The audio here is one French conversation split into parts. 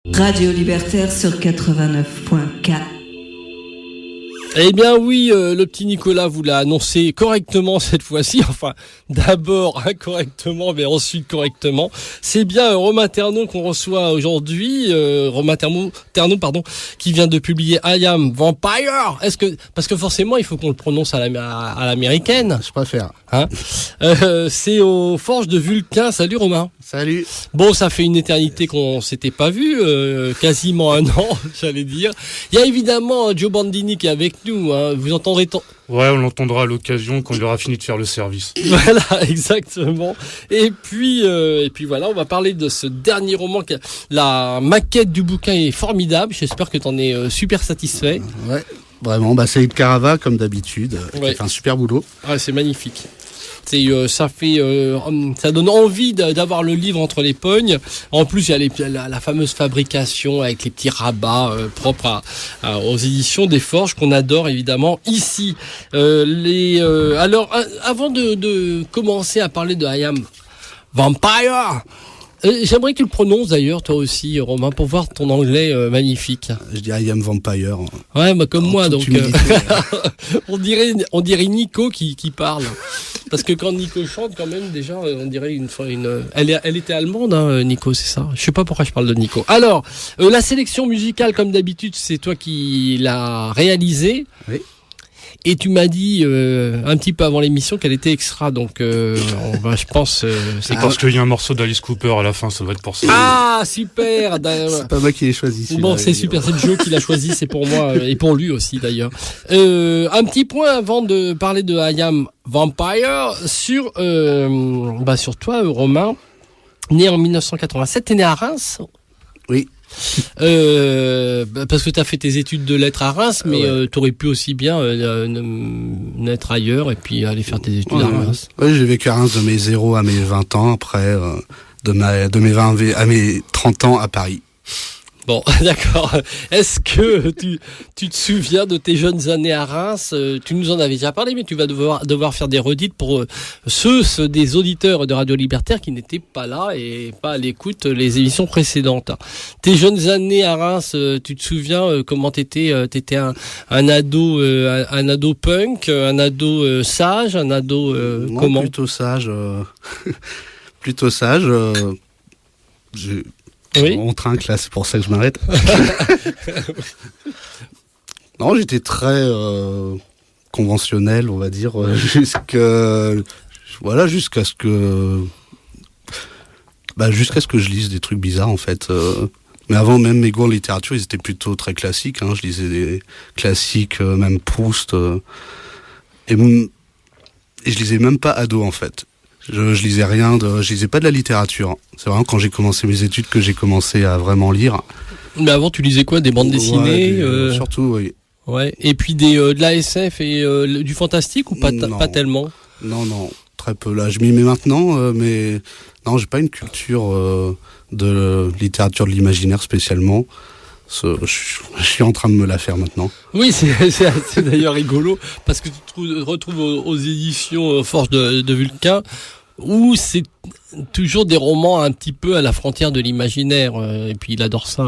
Radio Libertaire sur 89.4. Eh bien oui, le petit Nicolas vous l'a annoncé correctement cette fois-ci, enfin d'abord incorrectement mais ensuite correctement. C'est bien Romain Terneau qu'on reçoit aujourd'hui, Romain Terneau qui vient de publier I Am Vampire. Parce que forcément il faut qu'on le prononce à l'américaine. Je préfère. Hein c'est aux Forges de Vulcain. Salut Romain. Salut. Bon, ça fait une éternité qu'on s'était pas vu, quasiment un an, j'allais dire. Il y a évidemment Joe Bandini qui est avec nous. Hein. Vous entendrez Ouais, on l'entendra à l'occasion quand il aura fini de faire le service. Voilà, exactement. Et puis voilà, on va parler de ce dernier roman. La maquette du bouquin est formidable. J'espère que tu en es super satisfait. Ouais, vraiment. C'est Saïd Karava comme d'habitude. Ouais. Qui fait un super boulot. Ouais, c'est magnifique. Ça donne envie d'avoir le livre entre les pognes. En plus, il y a la fameuse fabrication avec les petits rabats propres aux éditions des Forges qu'on adore évidemment ici. Alors, avant de commencer à parler de I Am Vampire, j'aimerais que tu le prononces d'ailleurs toi aussi, Romain, pour voir ton anglais magnifique. Je dis I Am Vampire. Ouais, comme moi, donc on dirait Nico qui parle. Parce que quand Nico chante, quand même, déjà, on dirait elle était allemande, hein, Nico, c'est ça. Je sais pas pourquoi je parle de Nico. Alors, la sélection musicale, comme d'habitude, c'est toi qui l'as réalisée. Oui. Et tu m'as dit un petit peu avant l'émission qu'elle était extra, donc je pense. C'est parce qu'il y a un morceau d'Alice Cooper à la fin, ça doit être pour ça. Ah super. C'est pas moi qui l'ai choisi. Bon, c'est super, c'est Joe qui l'a choisi, c'est pour moi et pour lui aussi d'ailleurs. Un petit point avant de parler de I Am Vampire sur toi, Romain, né en 1987, t'es né à Reims. Oui. Parce que tu as fait tes études de lettres à Reims, mais ouais. tu aurais pu aussi bien naître ailleurs et puis aller faire tes études à Reims. Oui, j'ai vécu à Reims de mes 0 à mes 20 ans, après de mes 20 à mes 30 ans à Paris. Bon, d'accord. Est-ce que tu te souviens de tes jeunes années à Reims? Tu nous en avais déjà parlé, mais tu vas devoir faire des redites pour ceux des auditeurs de Radio Libertaire qui n'étaient pas là et pas à l'écoute les émissions précédentes. Tes jeunes années à Reims, tu te souviens comment t'étais un ado punk, un ado sage, un ado Moi, comment? Plutôt sage. Plutôt sage. Oui. On trinque là, c'est pour ça que je m'arrête. Non, j'étais très conventionnel, on va dire, jusqu'à ce que je lise des trucs bizarres en fait. Mais avant même mes cours de littérature, ils étaient plutôt très classiques. Hein. Je lisais des classiques, même Proust, et je lisais même pas ado en fait. Je lisais je lisais pas de la littérature. C'est vraiment quand j'ai commencé mes études que j'ai commencé à vraiment lire. Mais avant, tu lisais quoi? Des bandes dessinées surtout, oui. Ouais. Et puis de la SF et du fantastique ou pas tellement? Non, très peu. Là, je m'y mets maintenant, mais non, j'ai pas une culture de littérature de l'imaginaire spécialement. Je suis en train de me la faire maintenant. Oui, c'est d'ailleurs rigolo parce que tu te retrouves aux éditions Forges de Vulcain où c'est toujours des romans un petit peu à la frontière de l'imaginaire. Et puis il adore ça,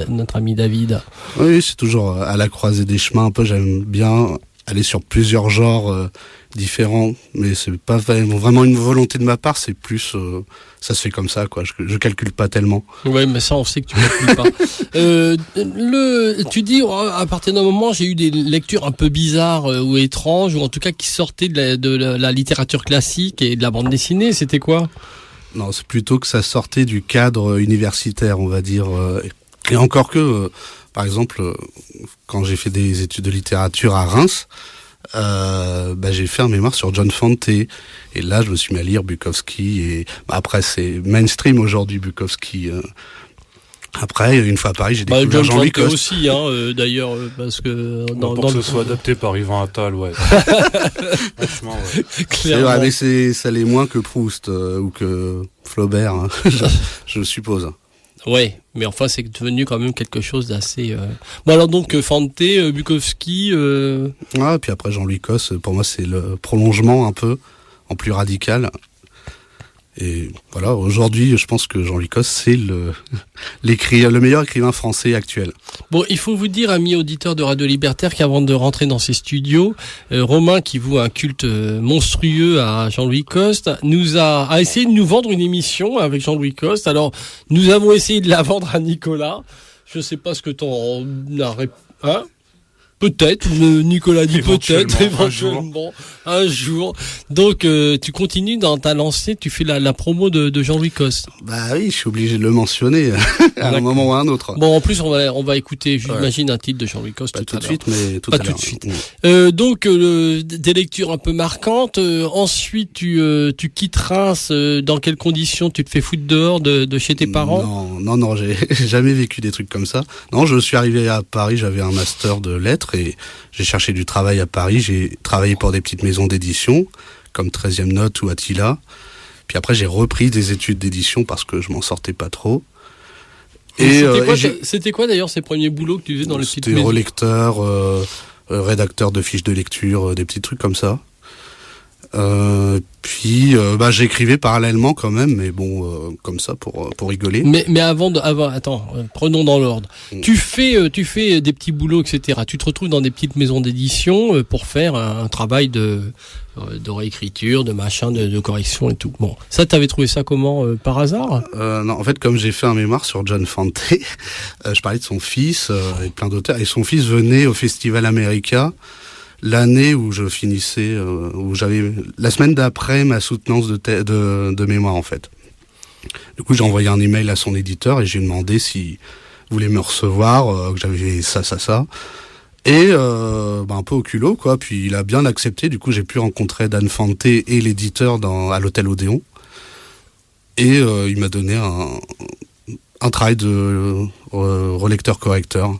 notre ami David. Oui, c'est toujours à la croisée des chemins. Un peu, j'aime bien aller sur plusieurs genres différents, mais c'est pas vraiment une volonté de ma part. C'est plus, ça se fait comme ça, quoi. Je calcule pas tellement. Oui, mais ça, on sait que tu calcules pas. Tu dis, à partir d'un moment, j'ai eu des lectures un peu bizarres ou étranges, ou en tout cas qui sortaient de la littérature classique et de la bande dessinée. C'était quoi? Non, c'est plutôt que ça sortait du cadre universitaire, on va dire. Et encore que, par exemple, quand j'ai fait des études de littérature à Reims, j'ai fait un mémoire sur John Fante. Et là, je me suis mis à lire Bukowski. Et après, c'est mainstream aujourd'hui, Bukowski. Après, une fois à Paris, j'ai découvert Jean-Louis Coste. Aussi, hein, d'ailleurs, parce que pour que ce soit adapté par Yvan Attal, ouais. Franchement, ouais. C'est vrai, mais ça l'est moins que Proust ou que Flaubert, hein, je suppose. Ouais, mais enfin, c'est devenu quand même quelque chose d'assez. Bon, alors donc Fante, Bukowski. Ah, puis après Jean-Louis Coste, pour moi, c'est le prolongement un peu en plus radical. Et voilà, aujourd'hui, je pense que Jean-Louis Costes, c'est le meilleur écrivain français actuel. Bon, il faut vous dire, amis auditeurs de Radio Libertaire, qu'avant de rentrer dans ces studios, Romain, qui voue un culte monstrueux à Jean-Louis Costes, a essayé de nous vendre une émission avec Jean-Louis Costes. Alors, nous avons essayé de la vendre à Nicolas. Je sais pas ce que t'en as... Hein ? Peut-être, Nicolas dit peut-être, éventuellement, un jour. Donc, tu continues dans ta lancée, tu fais la promo de Jean-Louis Costes. Bah oui, je suis obligé de le mentionner à un moment ou à un autre. Bon, en plus, on va écouter, j'imagine, un titre de Jean-Louis Costes pas tout de à suite, l'heure. mais tout Pas à l'heure. tout de suite. Donc, des lectures un peu marquantes. Ensuite, tu quittes Reims. Dans quelles conditions tu te fais foutre dehors de chez tes parents? Non, j'ai jamais vécu des trucs comme ça. Non, je suis arrivé à Paris, j'avais un master de lettres et j'ai cherché du travail à Paris. J'ai travaillé pour des petites maisons d'édition, comme 13e Note ou Attila. Puis après, j'ai repris des études d'édition parce que je m'en sortais pas trop. C'était quoi d'ailleurs ces premiers boulots que tu faisais dans les petites maisons? C'était relecteur, rédacteur de fiches de lecture, des petits trucs comme ça. Puis j'écrivais parallèlement quand même, mais bon, comme ça pour rigoler. Mais attends, prenons dans l'ordre. Tu fais des petits boulots, etc. Tu te retrouves dans des petites maisons d'édition pour faire un travail de réécriture, de machin, de correction et tout. Bon, ça, t'avais trouvé ça comment, par hasard? Non, en fait, comme j'ai fait un mémoire sur John Fante, je parlais de son fils et plein d'auteurs, et son fils venait au Festival America l'année où je finissais, où j'avais la semaine d'après ma soutenance de mémoire en fait. Du coup, j'ai envoyé un email à son éditeur et j'ai demandé s'il voulait me recevoir, que j'avais ça. Et un peu au culot quoi. Puis il a bien accepté. Du coup, j'ai pu rencontrer Dan Fante et l'éditeur à l'hôtel Odéon. Et il m'a donné un travail de relecteur-correcteur.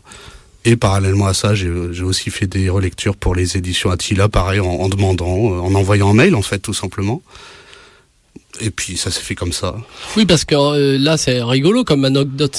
Et parallèlement à ça, j'ai aussi fait des relectures pour les éditions Attila, pareil, en demandant, en envoyant un mail, en fait, tout simplement. Et puis, ça s'est fait comme ça. Oui, parce que là, c'est rigolo comme anecdote.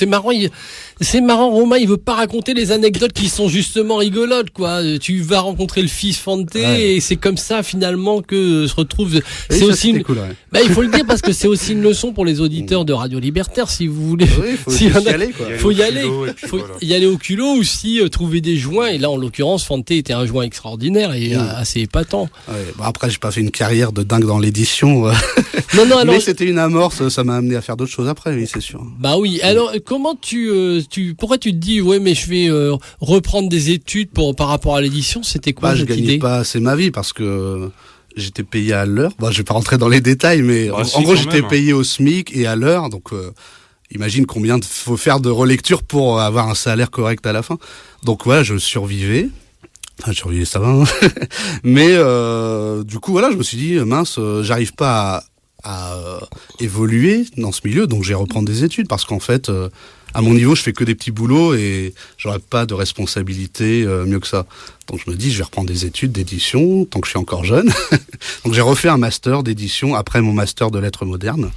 C'est marrant, Romain, il veut pas raconter les anecdotes qui sont justement rigolotes, quoi. Tu vas rencontrer le fils Fante et c'est comme ça, finalement, que se retrouve... C'est aussi cool, ouais. il faut le dire parce que c'est aussi une leçon pour les auditeurs de Radio Libertaire, si vous voulez. Oui, faut y aller, quoi. Faut y aller. Faut y aller au culot aussi, trouver des joints. Et là, en l'occurrence, Fante était un joint extraordinaire et assez épatant. Ouais, après, j'ai pas fait une carrière de dingue dans l'édition. Non, alors... Mais c'était une amorce, ça m'a amené à faire d'autres choses après, oui, c'est sûr. Bah oui. Alors, comment pourquoi tu te dis, ouais, mais je vais reprendre des études par rapport à l'édition? C'était quoi cette idée? Je gagnais pas assez ma vie parce que j'étais payé à l'heure. Bon, je vais pas rentrer dans les détails, mais en gros, j'étais payé au SMIC et à l'heure. Donc, imagine combien faut faire de relecture pour avoir un salaire correct à la fin. Donc voilà, je survivais. Enfin, je survivais, ça va. Hein. Mais du coup, voilà, je me suis dit, mince, j'arrive pas à évoluer dans ce milieu, donc je vais reprendre des études parce qu'en fait, à mon niveau, je fais que des petits boulots et j'aurais pas de responsabilité mieux que ça. Donc je me dis, je vais reprendre des études d'édition tant que je suis encore jeune. Donc j'ai refait un master d'édition après mon master de lettres modernes.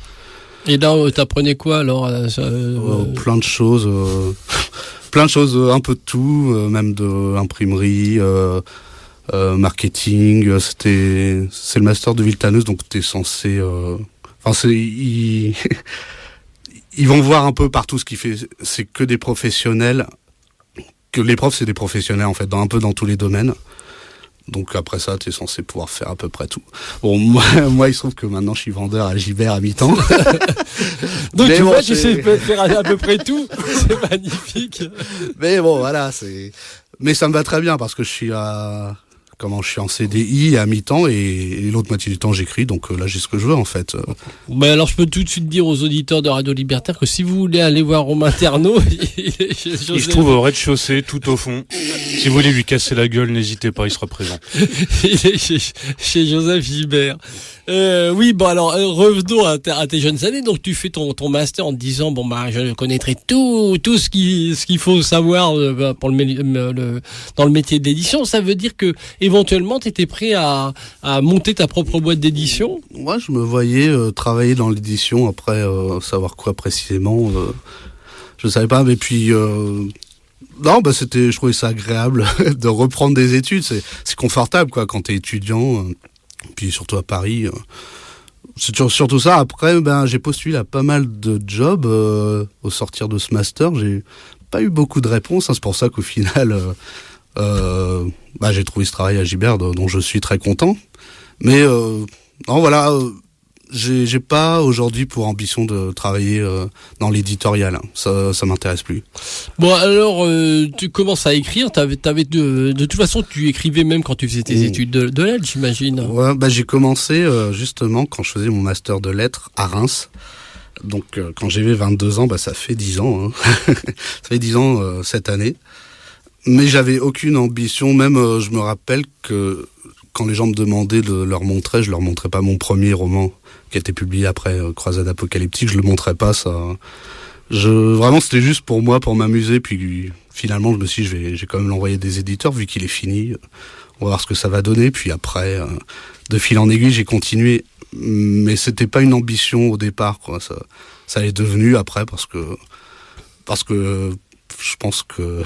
Et là, t'apprenais quoi alors? Plein de choses, un peu de tout, même de imprimerie. Marketing, c'est le master de Villetaneuse, donc t'es censé, ils vont voir un peu partout ce qu'il fait. C'est que des professionnels, que les profs c'est des professionnels en fait, un peu dans tous les domaines. Donc après ça, t'es censé pouvoir faire à peu près tout. Bon, moi il se trouve que maintenant je suis vendeur à Gibert à mi-temps. Donc mais tu vois, tu sais faire à peu près tout. C'est magnifique. Mais bon, voilà, mais ça me va très bien parce que je suis en CDI à mi-temps et l'autre moitié du temps j'écris, donc là j'ai ce que je veux en fait. Mais alors je peux tout de suite dire aux auditeurs de Radio Libertaire que si vous voulez aller voir Romain Ternaud, il se trouve au rez-de-chaussée, tout au fond. Si vous voulez lui casser la gueule, n'hésitez pas, il sera présent. Il est chez Joseph Gibert. Oui, bon alors revenons à tes jeunes années. Donc tu fais ton master en te disant je connaîtrai tout ce qu'il faut savoir pour dans le métier de l'édition. Ça veut dire que éventuellement tu étais prêt à monter ta propre boîte d'édition? Moi, je me voyais travailler dans l'édition après savoir quoi précisément. Je savais pas, mais puis non, je trouvais ça agréable de reprendre des études. C'est confortable quoi quand t'es étudiant. Puis surtout à Paris, C'est surtout ça. Après, j'ai postulé à pas mal de jobs au sortir de ce master. J'ai pas eu beaucoup de réponses. C'est pour ça qu'au final, j'ai trouvé ce travail à Gibert, dont je suis très content. Mais non, voilà, j'ai pas aujourd'hui pour ambition de travailler dans l'éditorial. Ça m'intéresse plus. Bon, alors tu commences à écrire. T'avais de toute façon, tu écrivais même quand tu faisais tes études de lettres, j'imagine. Ouais, j'ai commencé justement quand je faisais mon master de lettres à Reims. Donc quand j'avais 22 ans, ça fait 10 ans. Hein. Ça fait 10 ans cette année. Mais j'avais aucune ambition. Même je me rappelle que quand les gens me demandaient de leur montrer, je leur montrais pas mon premier roman qui a été publié après Croisade apocalyptique. Je le montrais pas, ça. Vraiment, c'était juste pour moi, pour m'amuser. Puis finalement, je me suis dit, j'ai quand même l'envoyer des éditeurs vu qu'il est fini. On va voir ce que ça va donner. Puis après, de fil en aiguille, j'ai continué. Mais c'était pas une ambition au départ, quoi. Ça est devenu après parce que je pense que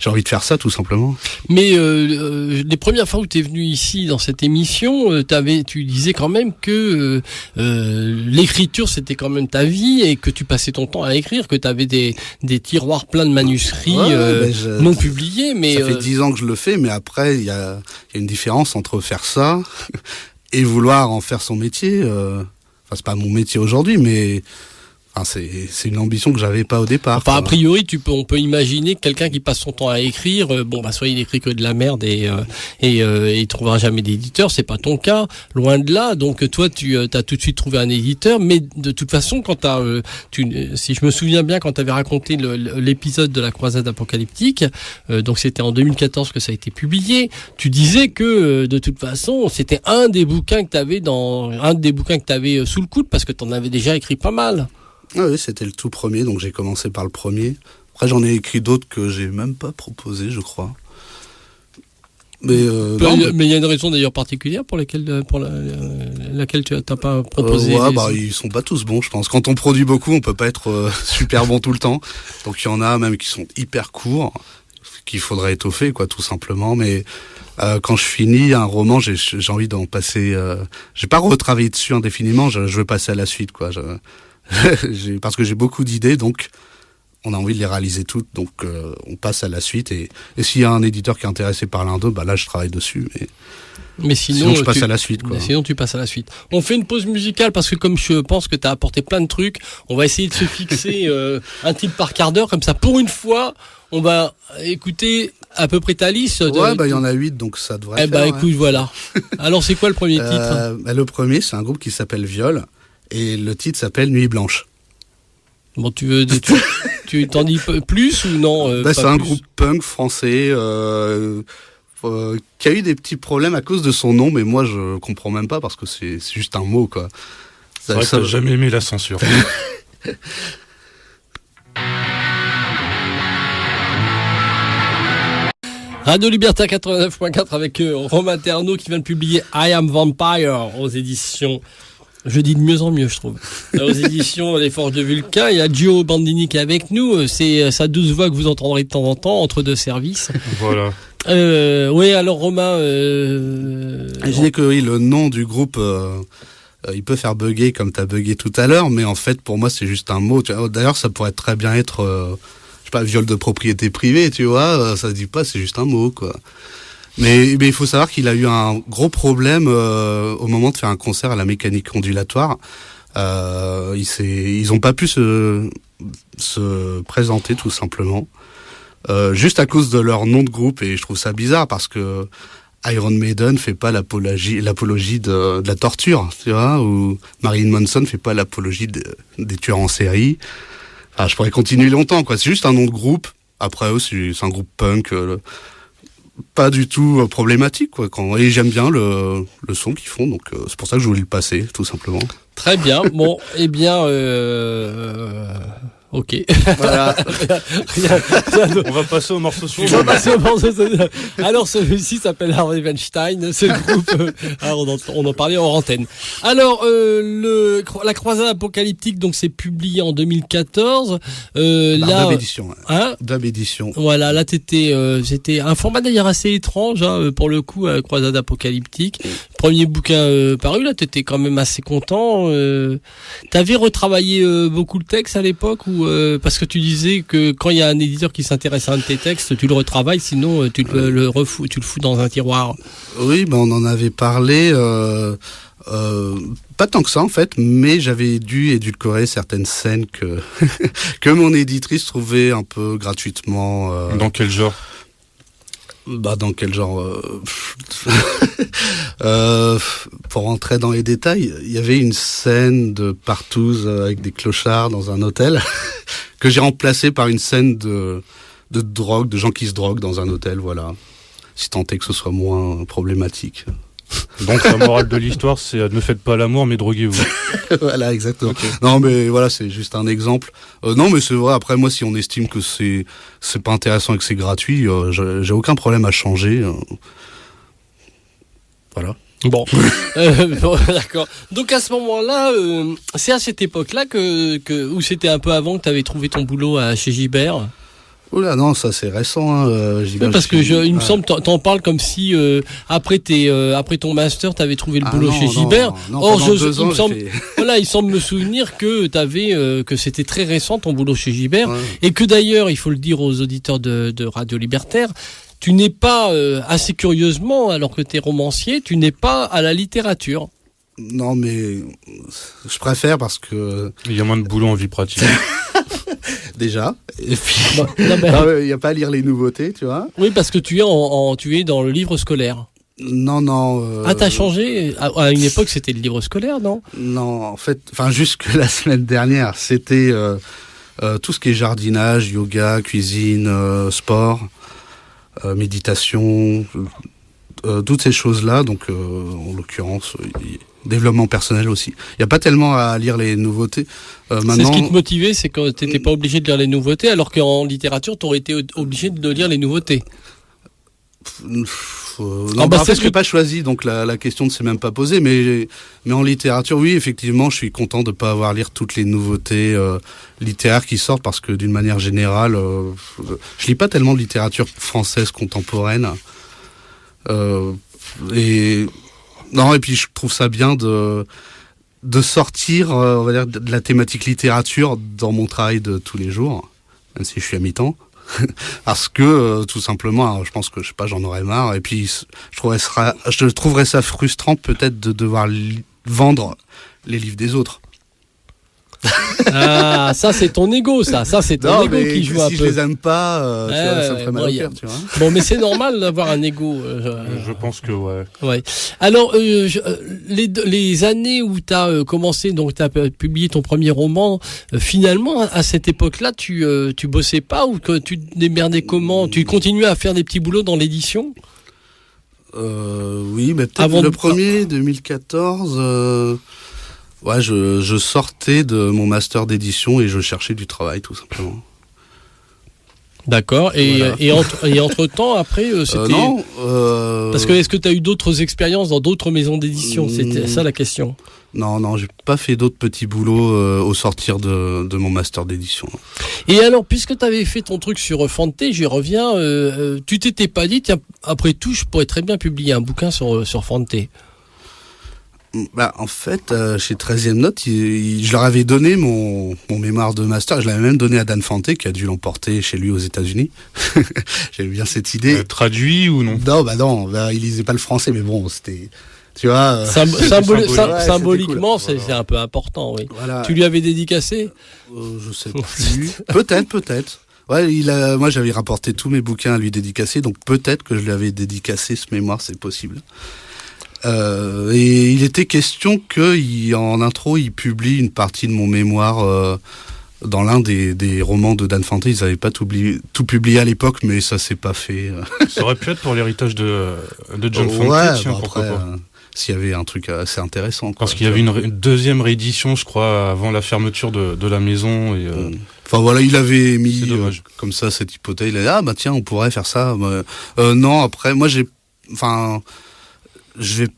j'ai envie de faire ça tout simplement. Mais les premières fois où tu es venu ici dans cette émission, tu disais quand même que l'écriture c'était quand même ta vie et que tu passais ton temps à écrire, que tu avais des tiroirs pleins de manuscrits non publiés. Mais ça fait 10 ans que je le fais, mais après il y a une différence entre faire ça et vouloir en faire son métier. C'est pas mon métier aujourd'hui, mais c'est une ambition que j'avais pas au départ. Enfin, a priori, on peut imaginer que quelqu'un qui passe son temps à écrire, soit il écrit que de la merde et il trouvera jamais d'éditeur. C'est pas ton cas, loin de là. Donc toi, tu as tout de suite trouvé un éditeur. Mais de toute façon, si je me souviens bien, quand tu avais raconté l'épisode de la Croisade apocalyptique, donc c'était en 2014 que ça a été publié. Tu disais que de toute façon, c'était un des bouquins que tu avais sous le coude parce que tu en avais déjà écrit pas mal. Ah oui, c'était le tout premier, donc j'ai commencé par le premier. Après, j'en ai écrit d'autres que j'ai même pas proposés, je crois. Mais il y a une raison d'ailleurs particulière pour laquelle tu n'as pas proposé. Ils sont pas tous bons, je pense. Quand on produit beaucoup, on peut pas être super bon tout le temps. Donc il y en a même qui sont hyper courts, qu'il faudrait étoffer, quoi, tout simplement. Mais quand je finis un roman, j'ai envie d'en passer. J'ai pas retravaillé dessus indéfiniment. Je veux passer à la suite, quoi. Parce que j'ai beaucoup d'idées, donc on a envie de les réaliser toutes, donc on passe à la suite et s'il y a un éditeur qui est intéressé par l'un d'eux, là je travaille dessus, mais sinon je passe à la suite, quoi. Sinon tu passes à la suite. On fait une pause musicale parce que comme je pense que tu as apporté plein de trucs, on va essayer de se fixer un titre par quart d'heure, comme ça pour une fois on va écouter à peu près ta liste. Il y en a 8, donc ça devrait faire. Écoute, voilà. Alors c'est quoi le premier titre? Le premier, c'est un groupe qui s'appelle Viol. Et le titre s'appelle Nuit Blanche. Bon, tu t'en dis plus ou non? C'est un groupe punk français qui a eu des petits problèmes à cause de son nom, mais moi je comprends même pas parce que c'est juste un mot, quoi. C'est vrai que t'as jamais aimé la censure. Radio Liberté 89.4 avec Romain Terneau qui vient de publier I Am Vampire aux éditions. Je dis de mieux en mieux, je trouve. Aux éditions Les Forges de Vulcain, il y a Gio Bandini qui est avec nous. C'est sa douce voix que vous entendrez de temps en temps entre deux services. Voilà. Oui, alors Romain... Je dis que oui, le nom du groupe, il peut faire bugger comme t'as bugué tout à l'heure, mais en fait, pour moi, c'est juste un mot. D'ailleurs, ça pourrait très bien être, viol de propriété privée, tu vois. Ça se dit pas, c'est juste un mot, quoi. Mais il faut savoir qu'il a eu un gros problème au moment de faire un concert à la mécanique ondulatoire. Ils ont pas pu se présenter tout simplement, juste à cause de leur nom de groupe. Et je trouve ça bizarre parce que Iron Maiden fait pas l'apologie de la torture, tu vois, ou Marilyn Manson fait pas l'apologie des tueurs en série. Enfin, je pourrais continuer longtemps, quoi. C'est juste un nom de groupe. Après eux, c'est un groupe punk. Pas du tout problématique, quoi. Et j'aime bien le son qu'ils font, donc c'est pour ça que je voulais le passer, tout simplement. Très bien. Bon, eh bien, ok. Voilà. On va passer au morceau suivant. Alors, celui-ci s'appelle Harvey Weinstein. C'est le groupe. Alors, on en parlait en antenne. Alors, la Croisade apocalyptique, donc, c'est publié en 2014. Dub édition. Hein? Dub édition. Voilà, là, c'était un format d'ailleurs assez étrange, hein, pour le coup, Croisade apocalyptique, premier bouquin paru, là, t'étais quand même assez content. T'avais retravaillé beaucoup le texte à l'époque, ou parce que tu disais que quand il y a un éditeur qui s'intéresse à un de tes textes, tu le retravailles, sinon tu le fous dans un tiroir. Oui, on en avait parlé. Pas tant que ça en fait, mais j'avais dû édulcorer certaines scènes que que mon éditrice trouvait un peu gratuitement. Dans quel genre? Dans quel genre pour rentrer dans les détails, il y avait une scène de partouze avec des clochards dans un hôtel que j'ai remplacé par une scène de drogue, de gens qui se droguent dans un hôtel, voilà. Si tant est que ce soit moins problématique. Donc la morale de l'histoire, c'est ne faites pas l'amour, mais droguez-vous. Voilà, exactement. Okay. Non, mais voilà, c'est juste un exemple. Non, mais c'est vrai. Après, moi, si on estime que c'est pas intéressant et que c'est gratuit, j'ai aucun problème à changer. Voilà. Bon, d'accord. Donc à ce moment-là, c'est à cette époque-là ou c'était un peu avant que tu avais trouvé ton boulot chez Gibert? Oula, non, ça c'est récent. Hein, oui, parce que il me semble, t'en parles comme si après ton master, t'avais trouvé le boulot chez Gibert. Or, il semble me souvenir que que c'était très récent ton boulot chez Gibert, et que d'ailleurs, il faut le dire aux auditeurs de Radio Libertaire, tu n'es pas assez curieusement, alors que t'es romancier, tu n'es pas à la littérature. Non, mais je préfère parce que il y a moins de boulot en vie pratique. Déjà. Et puis, il n'y a pas à lire les nouveautés, tu vois. Oui, parce que tu es dans le livre scolaire. Non. T'as changé. À une époque, c'était le livre scolaire, non? Non, en fait, jusque la semaine dernière, c'était tout ce qui est jardinage, yoga, cuisine, sport, méditation, toutes ces choses-là. Donc, en l'occurrence, développement personnel aussi. Il n'y a pas tellement à lire les nouveautés. Maintenant, c'est ce qui te motivait, c'est que tu n'étais pas obligé de lire les nouveautés, alors qu'en littérature, tu aurais été obligé de lire les nouveautés. En fait, je n'ai pas choisi, donc la question ne s'est même pas posée. Mais en littérature, oui, effectivement, je suis content de ne pas avoir à lire toutes les nouveautés littéraires qui sortent, parce que d'une manière générale, je lis pas tellement de littérature française contemporaine. Et puis je trouve ça bien de sortir, on va dire, de la thématique littérature dans mon travail de tous les jours, même si je suis à mi-temps, parce que tout simplement, je pense que j'en aurais marre, et puis je trouverais ça frustrant peut-être de devoir vendre les livres des autres. Ah, ça c'est ton ego, ça c'est ton ego qui joue un peu. Si je les aime pas, ça me ferait mal au cœur, tu vois. Bon, mais c'est normal d'avoir un ego. Je pense que ouais. Alors, les années où t'as commencé, donc t'as publié ton premier roman, finalement à cette époque-là, tu bossais pas, ou que tu te démerdais comment? Tu continuais à faire des petits boulots dans l'édition? Oui, mais peut-être le premier, 2014. Ouais, je sortais de mon master d'édition et je cherchais du travail, tout simplement. D'accord. Et entre-temps, après, c'était... Non. Parce que est-ce que tu as eu d'autres expériences dans d'autres maisons d'édition? C'était ça la question. Non, j'ai pas fait d'autres petits boulots au sortir de mon master d'édition. Et alors, puisque tu avais fait ton truc sur Fante, j'y reviens, tu t'étais pas dit, tiens, après tout, je pourrais très bien publier un bouquin sur Fante? En fait, chez 13e Note, je leur avais donné mon mémoire de master. Je l'avais même donné à Dan Fante, qui a dû l'emporter chez lui aux États-Unis. J'avais bien cette idée. Traduit ou non? Non, il lisait pas le français, mais bon, c'était... Tu vois, symboliquement, cool. C'est un peu important, oui. Voilà. Tu lui avais dédicacé? Je sais plus. Peut-être. Ouais, moi j'avais rapporté tous mes bouquins à lui dédicacer, donc peut-être que je lui avais dédicacé ce mémoire, c'est possible. Et il était question qu'en intro, il publie une partie de mon mémoire dans l'un des romans de Dan Fante. Ils n'avaient pas tout publié à l'époque, mais ça s'est pas fait. Ça aurait pu être pour l'héritage de John Fante, pourquoi pas. S'il y avait un truc assez intéressant. Parce qu'il y avait une deuxième réédition, je crois, avant la fermeture de la maison. Et, Enfin voilà, il avait mis comme ça cette hypothèse. Il a dit, tiens, on pourrait faire ça. Non, après, moi je vais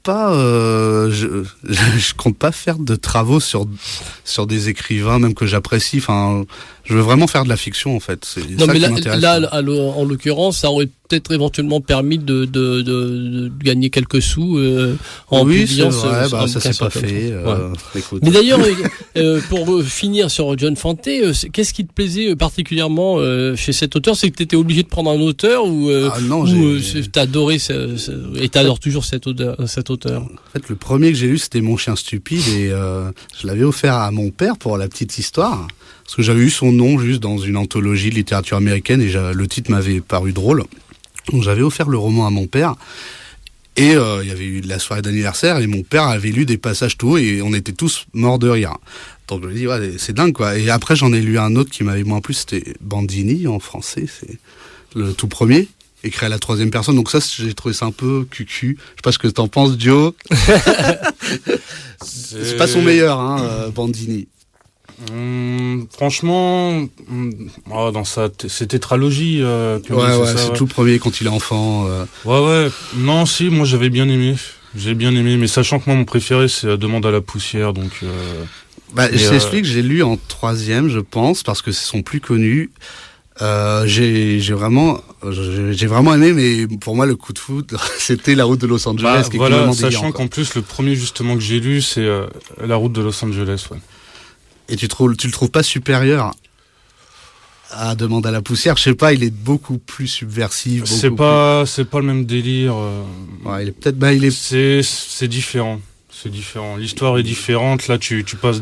pas, je compte pas faire de travaux sur des écrivains, même que j'apprécie. Enfin, Je veux vraiment faire de la fiction, en fait. C'est Non, ça mais qui m'intéresse. en l'occurrence, ça aurait peut-être éventuellement permis de gagner quelques sous en oui, publiant c'est vrai, un ça bouquin s'est pas comme fait. ça. Ouais. Écoute. Mais d'ailleurs, pour finir sur John Fante, qu'est-ce qui te plaisait particulièrement chez cet auteur? C'est que tu étais obligé de prendre un auteur ou non, t'as adoré et t'adores toujours cet auteur? En fait, le premier que j'ai lu, c'était Mon chien stupide et je l'avais offert à mon père pour la petite histoire. Parce que j'avais eu son nom juste dans une anthologie de littérature américaine et le titre m'avait paru drôle. Donc j'avais offert le roman à mon père. Et il y avait eu de la soirée d'anniversaire et mon père avait lu des passages tout haut et on était tous morts de rire. Donc je me dis, ouais, c'est dingue quoi. Et après j'en ai lu un autre qui m'avait moins plu, c'était Bandini en français, c'est le tout premier, écrit à la troisième personne. Donc ça, j'ai trouvé ça un peu cucu. Je sais pas ce que t'en penses, Joe. C'est pas son meilleur, hein, Bandini. Franchement, dans ses tétralogies, c'est tout le premier quand il est enfant. Ouais, non, si, moi j'avais bien aimé. J'ai bien aimé, mais sachant que moi mon préféré c'est Demande à la poussière, donc. C'est celui que j'ai lu en troisième, je pense, parce que c'est son plus connu. J'ai vraiment aimé, mais pour moi le coup de foudre c'était La route de Los Angeles. Voilà, sachant qu'en plus le premier justement que j'ai lu c'est La route de Los Angeles, ouais. Et tu le trouves pas supérieur à Demande à la poussière? Je sais pas, il est beaucoup plus subversif. C'est pas le même délire. Ouais, il est peut-être. C'est différent. C'est différent. L'histoire est différente. Là, tu passes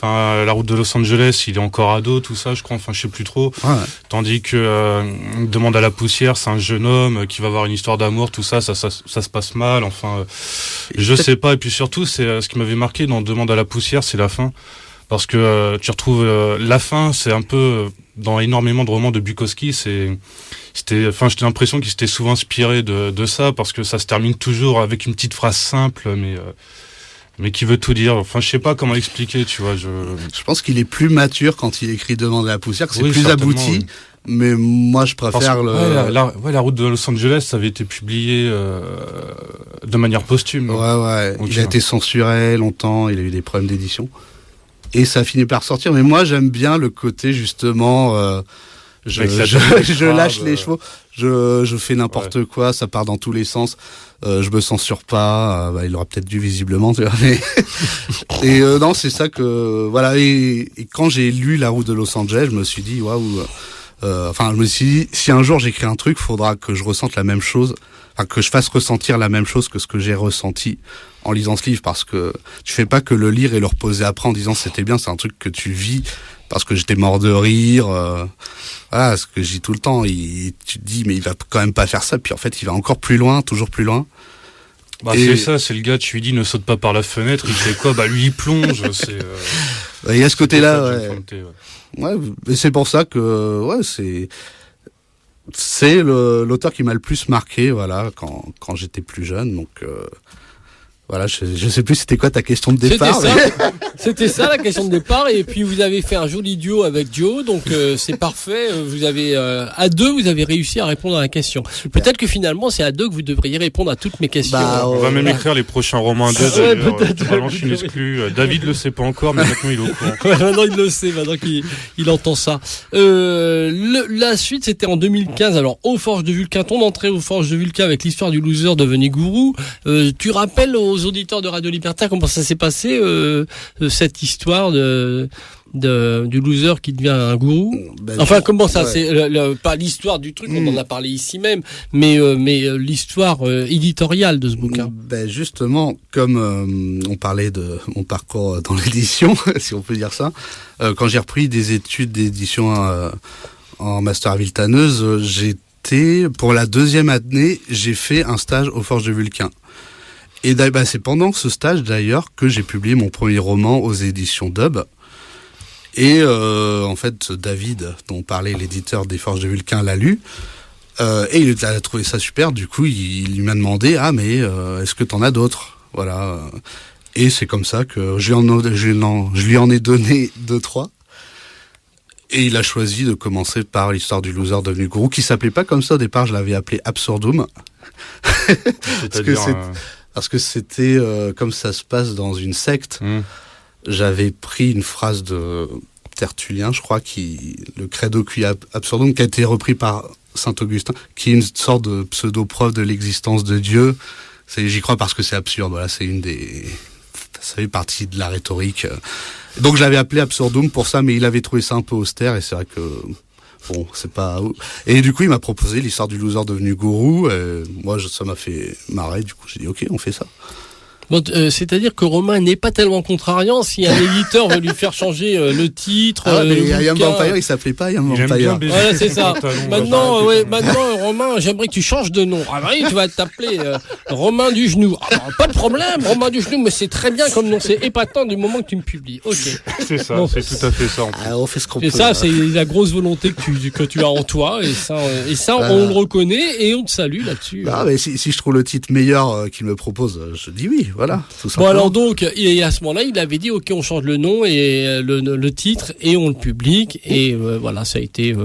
La route de Los Angeles, il est encore ado, tout ça, je crois. Enfin, je sais plus trop. Ouais. Tandis que Demande à la poussière, c'est un jeune homme qui va avoir une histoire d'amour, tout ça se passe mal. Enfin, je sais pas. Et puis surtout, c'est ce qui m'avait marqué dans Demande à la poussière, c'est la fin. Parce que tu retrouves la fin, c'est un peu dans énormément de romans de Bukowski, j'ai l'impression qu'il s'était souvent inspiré de ça, parce que ça se termine toujours avec une petite phrase simple, mais qui veut tout dire. Enfin, je sais pas comment expliquer, tu vois. Je pense qu'il est plus mature quand il écrit Demande à la poussière, que c'est plus abouti. Oui. Mais moi, je préfère la route de Los Angeles, ça avait été publié de manière posthume. Ouais. Il a été censuré longtemps, il a eu des problèmes d'édition. Et ça finit par sortir. Mais moi, j'aime bien le côté, justement, je lâche les chevaux, je fais n'importe quoi, ça part dans tous les sens. Je me censure pas. Il aura peut-être dû visiblement. Tu vois, mais et non, c'est ça que voilà. Et quand j'ai lu La route de Los Angeles, je me suis dit waouh. Je me suis dit, si un jour j'écris un truc, faudra que je ressente la même chose, que je fasse ressentir la même chose que ce que j'ai ressenti en lisant ce livre, parce que tu fais pas que le lire et le reposer après en disant c'était bien, c'est un truc que tu vis, parce que j'étais mort de rire, voilà, ce que je dis tout le temps, tu te dis mais il va quand même pas faire ça, puis en fait il va encore plus loin, toujours plus loin. C'est ça, c'est le gars, tu lui dis ne saute pas par la fenêtre, il fait quoi? Lui il plonge, il y a ce côté-là, ouais, et c'est pour ça que, c'est l'auteur qui m'a le plus marqué, voilà, quand j'étais plus jeune, donc, voilà, je sais plus c'était quoi ta question de départ. C'était ça la question de départ, et puis vous avez fait un joli duo avec Joe, donc c'est parfait. Vous avez à deux, vous avez réussi à répondre à la question. Super. Peut-être que finalement c'est à deux que vous devriez répondre à toutes mes questions. On va même écrire les prochains romans à deux. Vraiment, je suis exclu. David le sait pas encore, mais maintenant il est au courant. Maintenant il le sait, maintenant qu'il entend ça. La suite c'était en 2015. Alors aux Forges de Vulcain, ton entrée aux Forges de Vulcain avec l'histoire du loser devenu gourou. Tu rappelles aux auditeurs de Radio Libertaire comment ça s'est passé cette histoire du loser qui devient un gourou? Enfin, comment ça, c'est pas l'histoire du truc, on en a parlé ici même, mais l'histoire éditoriale de ce bouquin. Justement, comme on parlait de mon parcours dans l'édition, si on peut dire ça, quand j'ai repris des études d'édition en master à Villetaneuse, pour la deuxième année, j'ai fait un stage aux Forges de Vulcain. Et c'est pendant ce stage d'ailleurs que j'ai publié mon premier roman aux éditions Dub. Et en fait, David, dont parlait l'éditeur des Forges de Vulcain, l'a lu. Et il a trouvé ça super. Du coup, il m'a demandé est-ce que t'en as d'autres? Voilà. Et c'est comme ça que je lui en ai donné 2-3. Et il a choisi de commencer par l'histoire du loser devenu gourou, qui s'appelait pas comme ça au départ. Je l'avais appelé Absurdum. Parce que c'était comme ça se passe dans une secte. J'avais pris une phrase de Tertullien, je crois, le Credo qui absurdum, qui a été repris par Saint-Augustin, qui est une sorte de pseudo-preuve de l'existence de Dieu. J'y crois parce que c'est absurde. Voilà, ça fait partie de la rhétorique. Donc je l'avais appelé Absurdum pour ça, mais il avait trouvé ça un peu austère, et c'est vrai que bon, c'est pas. Et du coup, il m'a proposé l'histoire du loser devenu gourou. Moi, ça m'a fait marrer. Du coup, j'ai dit ok, on fait ça. Bon, c'est-à-dire que Romain n'est pas tellement contrariant si un éditeur veut lui faire changer le titre. Mais I Am Vampire, il s'appelait pas I Am Vampire. Voilà, c'est ça. Maintenant, Romain, j'aimerais que tu changes de nom. Ah oui, tu vas t'appeler Romain du Genou. Alors, pas de problème, Romain du Genou, mais c'est très bien comme nom. C'est épatant du moment que tu me publies. Ok. C'est ça, bon, c'est tout à fait ça. En plus. On fait ce qu'on peut. Et ça, c'est la grosse volonté que tu as en toi. Et ça, on le reconnaît et on te salue là-dessus. Mais si je trouve le titre meilleur qu'il me propose, je dis oui. Voilà, tout simplement. Bon alors donc, et à ce moment-là, il avait dit ok, on change le nom et le titre et on le publie et voilà, ça a été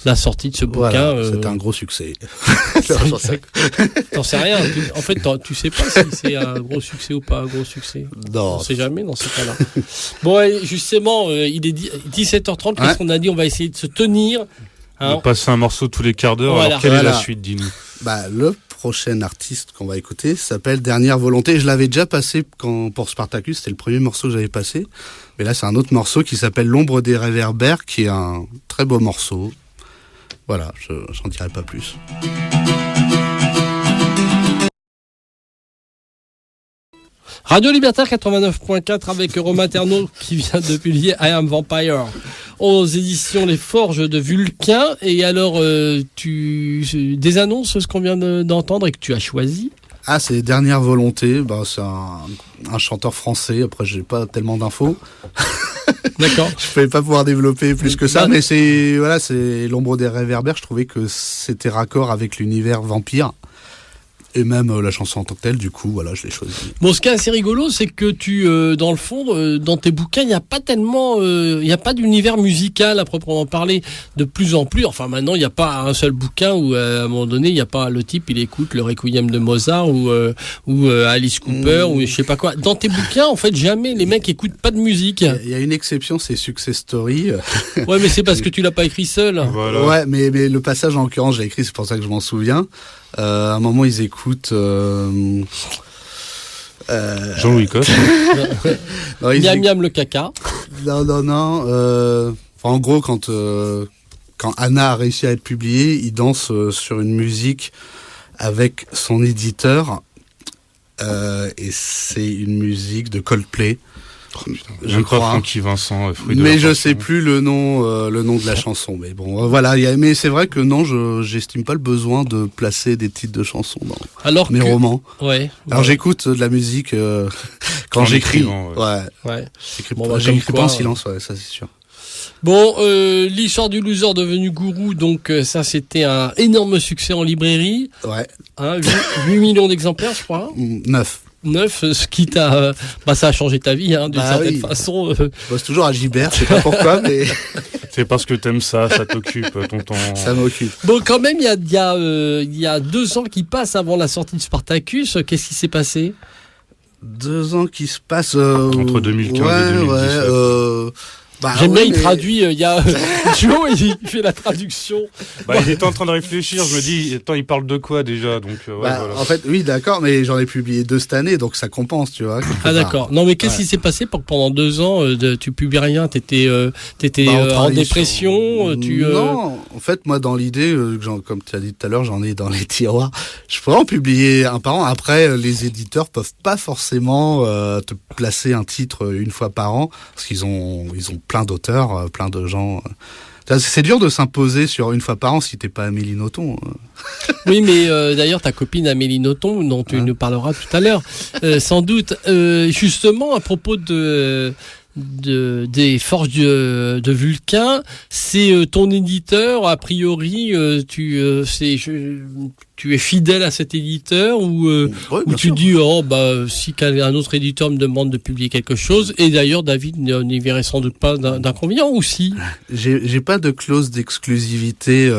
la sortie de ce bouquin. C'était un gros succès. T'en sais rien. En fait, tu sais pas si c'est un gros succès ou pas un gros succès. Non. On sait jamais dans ce cas-là. Bon, et justement, il est 17h30. Qu'est-ce qu'on a dit? On va essayer de se tenir. On passe un morceau tous les quarts d'heure. Alors quelle est la suite, dis-nous? Le prochain artiste qu'on va écouter s'appelle Dernière Volonté. Je l'avais déjà passé pour Spartacus, c'était le premier morceau que j'avais passé. Mais là, c'est un autre morceau qui s'appelle L'ombre des réverbères, qui est un très beau morceau. Voilà, j'en dirai pas plus. Radio Libertaire 89.4 avec Romain Ternaud qui vient de publier I Am Vampire aux éditions Les Forges de Vulcain. Et alors, tu désannonces ce qu'on vient d'entendre et que tu as choisi? C'est Dernière Volonté. C'est un chanteur français. Après, j'ai pas tellement d'infos. D'accord. Je ne vais pas pouvoir développer plus que ça, mais c'est L'ombre des réverbères. Je trouvais que c'était raccord avec l'univers vampire. Et même la chanson en tant que telle, du coup, voilà, je l'ai choisie. Bon, ce qui est assez rigolo, c'est que dans le fond, dans tes bouquins, il n'y a pas tellement, il n'y a pas d'univers musical à proprement parler. De plus en plus, enfin maintenant, il n'y a pas un seul bouquin où, à un moment donné, il n'y a pas le type, il écoute le Requiem de Mozart ou Alice Cooper ou je sais pas quoi. Dans tes bouquins, en fait, jamais les mecs écoutent pas de musique. Il y a une exception, c'est Success Story. Ouais, mais c'est parce que tu l'as pas écrit seul. Voilà. Ouais, mais le passage en l'occurrence, j'ai écrit, c'est pour ça que je m'en souviens. À un moment, ils écoutent Jean-Louis Coste. Miam miam le caca. Non. En gros, quand Anna a réussi à être publiée, il danse sur une musique avec son éditeur. Et c'est une musique de Coldplay. Je crois Francky Vincent, mais je sais plus le nom de la chanson. Mais bon, voilà. Mais c'est vrai que non, j'estime pas le besoin de placer des titres de chansons dans mes romans. Ouais. Alors j'écoute de la musique quand j'écris. Ouais. J'écris pas en silence, ouais, ça c'est sûr. Bon, l'histoire du loser devenu gourou, donc ça c'était un énorme succès en librairie. Ouais. 8 millions d'exemplaires, je crois. 9, ce qui t'a, ça a changé ta vie, d'une certaine façon. Je bosse toujours à Gibert, je sais pas pourquoi, mais c'est parce que t'aimes ça t'occupe ton temps. Ça m'occupe. Bon, quand même, il y a 2 ans qui passent avant la sortie de Spartacus. Qu'est-ce qui s'est passé? 2 ans qui se passent entre 2015 et 2017. J'aime bien, il traduit, il y a Joe, il fait la traduction. Il était en train de réfléchir, je me dis, attends, il parle de quoi déjà, donc voilà. En fait, oui, d'accord, mais j'en ai publié 2 cette année, donc ça compense, tu vois. D'accord. Non, mais qu'est-ce qui s'est passé pour que pendant 2 ans, tu publies rien? T'étais en dépression? Non, en fait, moi, dans l'idée, comme tu as dit tout à l'heure, j'en ai dans les tiroirs. Je pourrais en publier un par an. Après, les éditeurs peuvent pas forcément te placer un titre une fois par an, parce qu'ils ont plein d'auteurs, plein de gens. C'est dur de s'imposer sur une fois par an si t'es pas Amélie Nothomb. Oui, mais d'ailleurs, ta copine Amélie Nothomb, dont tu nous parleras tout à l'heure, sans doute, justement, à propos des forges de Vulcain, c'est ton éditeur, a priori, tu es fidèle à cet éditeur ou tu dis si un autre éditeur me demande de publier quelque chose, et d'ailleurs David n'y verrait sans doute pas d'inconvénient, ou si? J'ai pas de clause d'exclusivité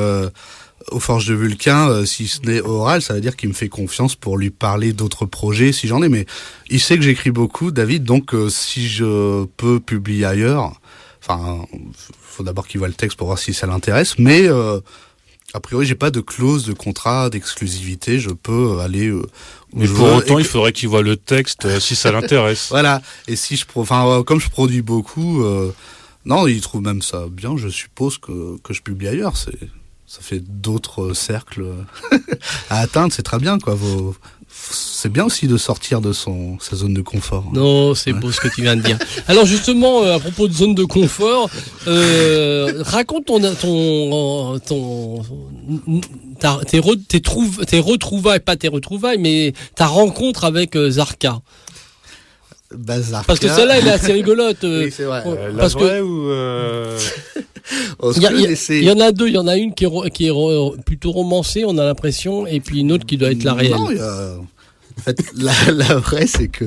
aux Forges de Vulcain, si ce n'est oral, ça veut dire qu'il me fait confiance pour lui parler d'autres projets si j'en ai, mais il sait que j'écris beaucoup, David, donc si je peux publier ailleurs, Enfin, faut d'abord qu'il voit le texte pour voir si ça l'intéresse. Mais a priori, j'ai pas de clause de contrat d'exclusivité. Je peux aller. Mais pour autant, il faudrait qu'il voit le texte si ça l'intéresse. Voilà. Et si comme je produis beaucoup, non, il trouve même ça bien. Je suppose que je publie ailleurs. Ça fait d'autres cercles à atteindre. C'est très bien, quoi. C'est bien aussi de sortir de sa zone de confort. Non, c'est beau ce que tu viens de dire. Alors justement, à propos de zone de confort, raconte tes retrouvailles, pas tes retrouvailles, mais ta rencontre avec Zarka. Zarka. Parce que celle-là, elle est assez rigolote. Oui, c'est vrai. La vraie ou il y en a deux. Il y en a une qui est plutôt romancée, on a l'impression, et puis une autre qui doit être la réelle. Non, en fait, la vraie, c'est que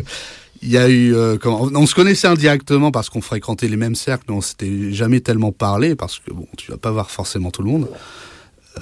il y a eu on se connaissait indirectement parce qu'on fréquentait les mêmes cercles, mais on s'était jamais tellement parlé parce que bon, tu vas pas voir forcément tout le monde.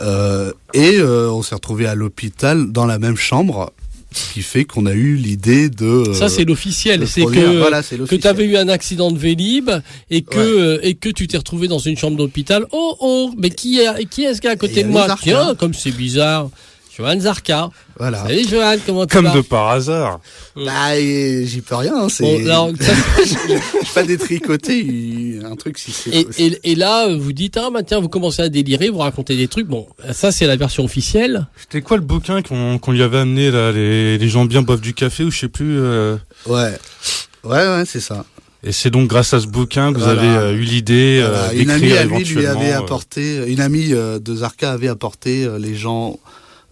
On s'est retrouvés à l'hôpital dans la même chambre. Ce qui fait qu'on a eu l'idée de... Ça, c'est l'officiel. C'est que tu avais eu un accident de Vélib et que tu t'es retrouvé dans une chambre d'hôpital. Oh, mais qui est-ce qui est à côté de moi? Tiens, comme c'est bizarre. Johan Zarka. Voilà. Salut Johan, comment tu vas? Comme de par hasard. J'y peux rien. Bon, je pas détricoter un truc si c'est. Et là, vous dites tiens, vous commencez à délirer, vous racontez des trucs. Bon, ça c'est la version officielle. C'était quoi le bouquin qu'on lui avait amené là, les gens bien boivent du café ou je sais plus. Ouais, c'est ça. Et c'est donc grâce à ce bouquin que vous avez eu l'idée une amie d'écrire à lui éventuellement. Lui avait apporté, une amie de Zarka avait apporté les gens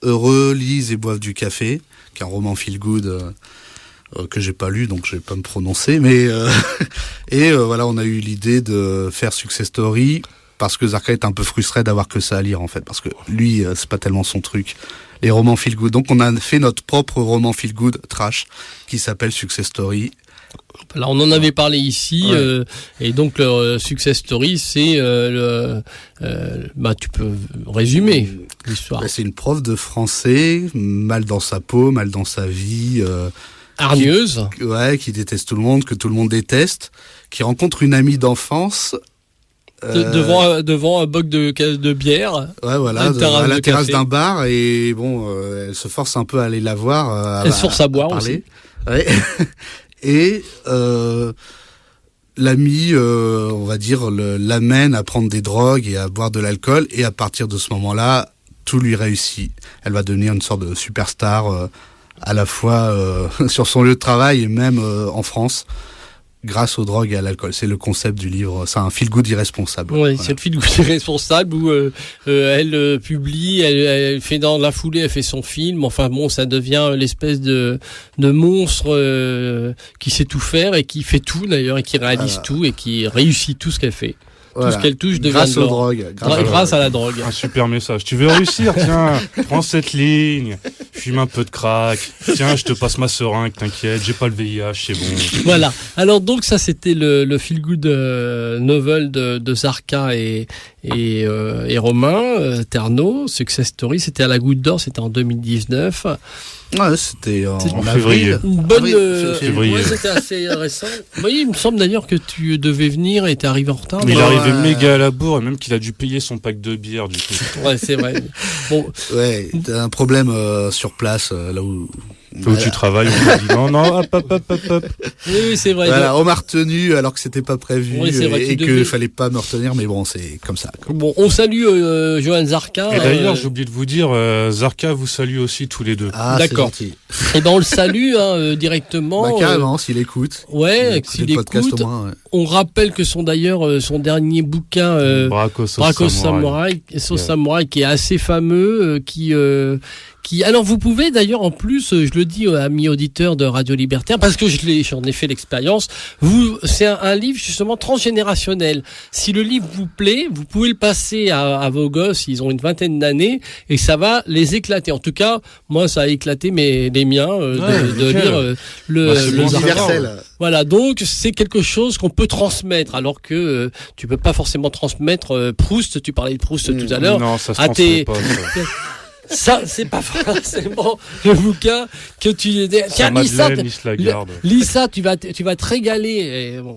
heureux lisent et boivent du café, qui est un roman feel good que j'ai pas lu, donc je vais pas me prononcer, mais voilà, on a eu l'idée de faire Success Story parce que Zarka est un peu frustré d'avoir que ça à lire en fait, parce que lui c'est pas tellement son truc, les romans feel good. Donc on a fait notre propre roman feel good trash qui s'appelle Success Story. Alors on en avait parlé ici, et donc le Success Story, c'est tu peux résumer l'histoire. C'est une prof de français, mal dans sa peau, mal dans sa vie, hargneuse, qui déteste tout le monde, que tout le monde déteste, qui rencontre une amie d'enfance devant un boc de bière. Ouais, voilà, à la terrasse d'un bar, et bon, elle se force un peu à aller la voir. Elle se force à boire aussi. Ouais. Et l'ami, on va dire, l'amène à prendre des drogues et à boire de l'alcool. Et à partir de ce moment-là, tout lui réussit. Elle va devenir une sorte de superstar, à la fois sur son lieu de travail et même en France, grâce aux drogues et à l'alcool. C'est le concept du livre. C'est un feel-good irresponsable. Oui, voilà. C'est le feel-good irresponsable où elle publie, elle fait dans la foulée, elle fait son film. Enfin bon, ça devient l'espèce de monstre qui sait tout faire et qui fait tout d'ailleurs et qui réalise tout et qui réussit tout ce qu'elle fait. Voilà. Tout ce qu'elle touche devient grâce aux drogues. Grâce à la drogue. Un super message. Tu veux réussir? Tiens, prends cette ligne. Fume un peu de crack. Tiens, je te passe ma seringue, t'inquiète. J'ai pas le VIH, c'est bon. Voilà. Alors donc ça c'était le feel good novel de Zarka et Romain Ternaud. Success Story. C'était à la Goutte d'Or. C'était en 2019. Ouais, c'était en février. Une bonne février. Ouais, c'était assez récent. Oui, il me semble d'ailleurs que tu devais venir et t'es arrivé en retard. Mais il est arrivé méga à la bourre, et même qu'il a dû payer son pack de bière du coup. Ouais, c'est vrai. Bon. Ouais, t'as un problème sur place, là où tu travailles, on te dit non, hop. Oui, c'est vrai. Voilà, on m'a retenu alors que c'était pas prévu, oui, c'est vrai, et qu'il fallait pas me retenir, mais bon, c'est comme ça. Quoi. Bon, on salue Johan Zarka. Et d'ailleurs, j'ai oublié de vous dire, Zarka vous salue aussi tous les deux. Ah, d'accord. Et ben on le salue directement. Carrément, s'il écoute. Ouais, s'il écoute. Au moins, ouais. On rappelle que son dernier bouquin, Braco Samurai, qui est assez fameux, alors vous pouvez d'ailleurs en plus, je le dis aux amis auditeurs de Radio Libertaire parce que j'en ai fait l'expérience. C'est un livre justement transgénérationnel. Si le livre vous plaît, vous pouvez le passer à vos gosses, ils ont une vingtaine d'années et ça va les éclater. En tout cas, moi ça a éclaté les miens de lire le universel. Voilà, donc c'est quelque chose qu'on peut transmettre alors que tu peux pas forcément transmettre Proust. Tu parlais de Proust tout à l'heure. Non, ça se transmet pas. Ça, c'est pas forcément le bouquin que tu... Tiens, lis ça, tu vas te régaler. Et bon,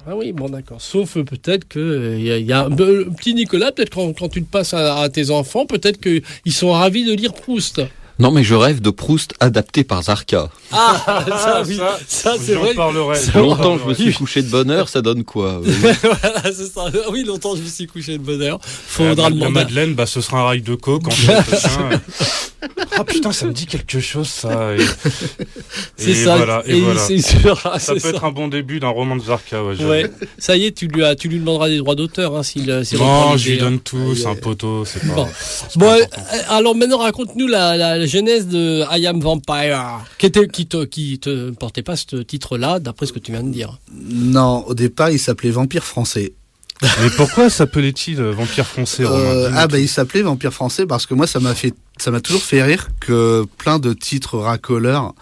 Ah oui, bon d'accord. Sauf peut-être que il y a un petit Nicolas, peut-être quand tu le passes à tes enfants, peut-être qu'ils sont ravis de lire Proust. Non, mais je rêve de Proust adapté par Zarka. Ah, ça oui, ça c'est vrai. Longtemps que je me suis couché de bonne heure, ça donne quoi? Voilà, c'est ça. Oui, longtemps je me suis couché de bonne heure. Faudra demander. Madeleine, ce sera un rail de coke. En fait, ah putain, ça me dit quelque chose ça. C'est ça. Voilà, et voilà. c'est sûr. Ça peut être un bon début d'un roman de Zarka. Ouais. Ça y est, tu lui demanderas des droits d'auteur s'il non, je lui donne tout. C'est un poteau. C'est pas. Bon, alors maintenant raconte-nous la genèse de I Am Vampire, qui te portait pas ce titre-là, d'après ce que tu viens de dire. Non, au départ, il s'appelait Vampire français. Mais pourquoi s'appelait-il Vampire français il s'appelait Vampire français parce que moi, ça m'a toujours fait rire que plein de titres racoleurs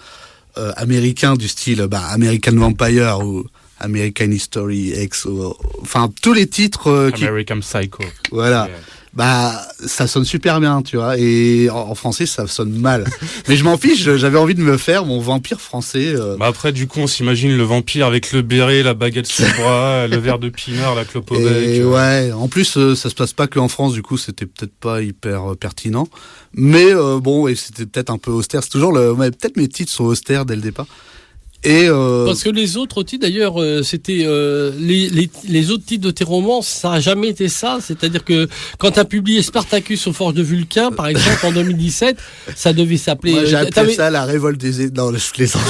américains du style American Vampire ou American History X, enfin tous les titres American Psycho. Voilà. Yeah. Ça sonne super bien, tu vois, et en français ça sonne mal. Mais je m'en fiche, j'avais envie de me faire mon vampire français. Après, du coup, on s'imagine le vampire avec le béret, la baguette sous le bras, le verre de pinard, la clope au bec. Et ouais, en plus ça se passe pas qu'en France, du coup c'était peut-être pas hyper pertinent. Mais et c'était peut-être un peu austère. C'est toujours peut-être mes titres sont austères dès le départ. Et parce que les autres titres d'ailleurs c'était les autres titres de tes romans, ça a jamais été ça, c'est-à-dire que quand tu as publié Spartacus aux forges de Vulcain par exemple en 2017, ça devait s'appeler moi j'ai appelé ça la révolte des non, je plaisante.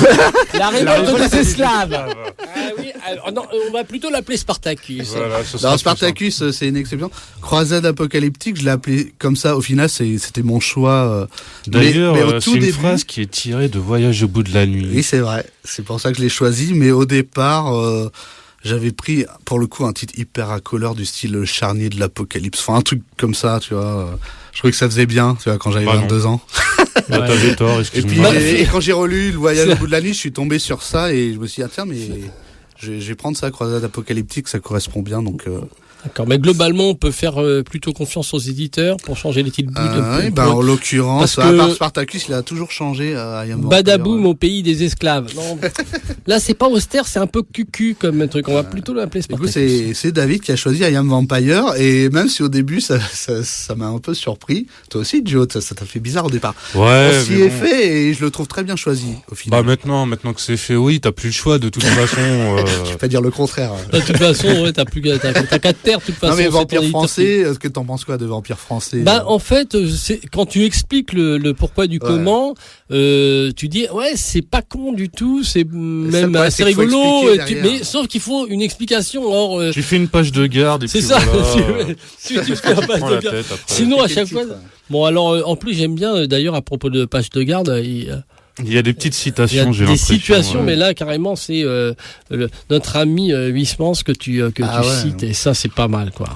La révolte des esclaves. Ah oui, alors, non, on va plutôt l'appeler Spartacus. Voilà, Spartacus c'est une exception. Croisade apocalyptique, je l'ai appelé comme ça, au final c'était mon choix. D'ailleurs, c'est une phrase qui est tirée de Voyage au bout de la nuit. Oui, c'est vrai. C'est pour ça que je l'ai choisi, mais au départ, j'avais pris, pour le coup, un titre hyper racoleur du style Charnier de l'Apocalypse. Enfin, un truc comme ça, tu vois. Je trouvais que ça faisait bien, tu vois, quand j'avais 22 ans. T'avais tort, excuse-moi. Et quand j'ai relu Le Voyage au bout de la nuit, je suis tombé sur ça et je me suis dit, tiens, mais je vais prendre ça, Croisade apocalyptique, ça correspond bien, donc... D'accord, mais globalement, on peut faire plutôt confiance aux éditeurs pour changer les titres. En l'occurrence, à part Spartacus, il a toujours changé. Badaboum au pays des esclaves. Non, là, c'est pas austère, c'est un peu cucu comme truc. On va plutôt l'appeler Spartacus. Du coup, c'est David qui a choisi I Am Vampire, et même si au début, ça m'a un peu surpris. Toi aussi, Joe, ça t'a fait bizarre au départ. Ouais. On s'y est fait, et je le trouve très bien choisi, au final. Maintenant que c'est fait, oui, t'as plus le choix, de toute façon. Je vais pas dire le contraire. De toute façon, ouais, t'as qu'à te taire, de toute façon. Non, mais Vampire français, est-ce que t'en penses quoi de Vampire français? En fait, quand tu expliques le pourquoi du comment, tu dis, ouais, c'est pas con du tout, c'est même assez rigolo, mais sauf qu'il faut une explication. Or, tu fais une page de garde et c'est puis ça. Voilà. tu fais une page de garde. Sinon, à chaque fois. Bon, alors, en plus, j'aime bien, d'ailleurs, à propos de page de garde, il y a des petites citations, j'ai l'impression. Des situations, mais là, carrément, c'est notre ami Huysmans que tu cites, et ça, c'est pas mal, quoi.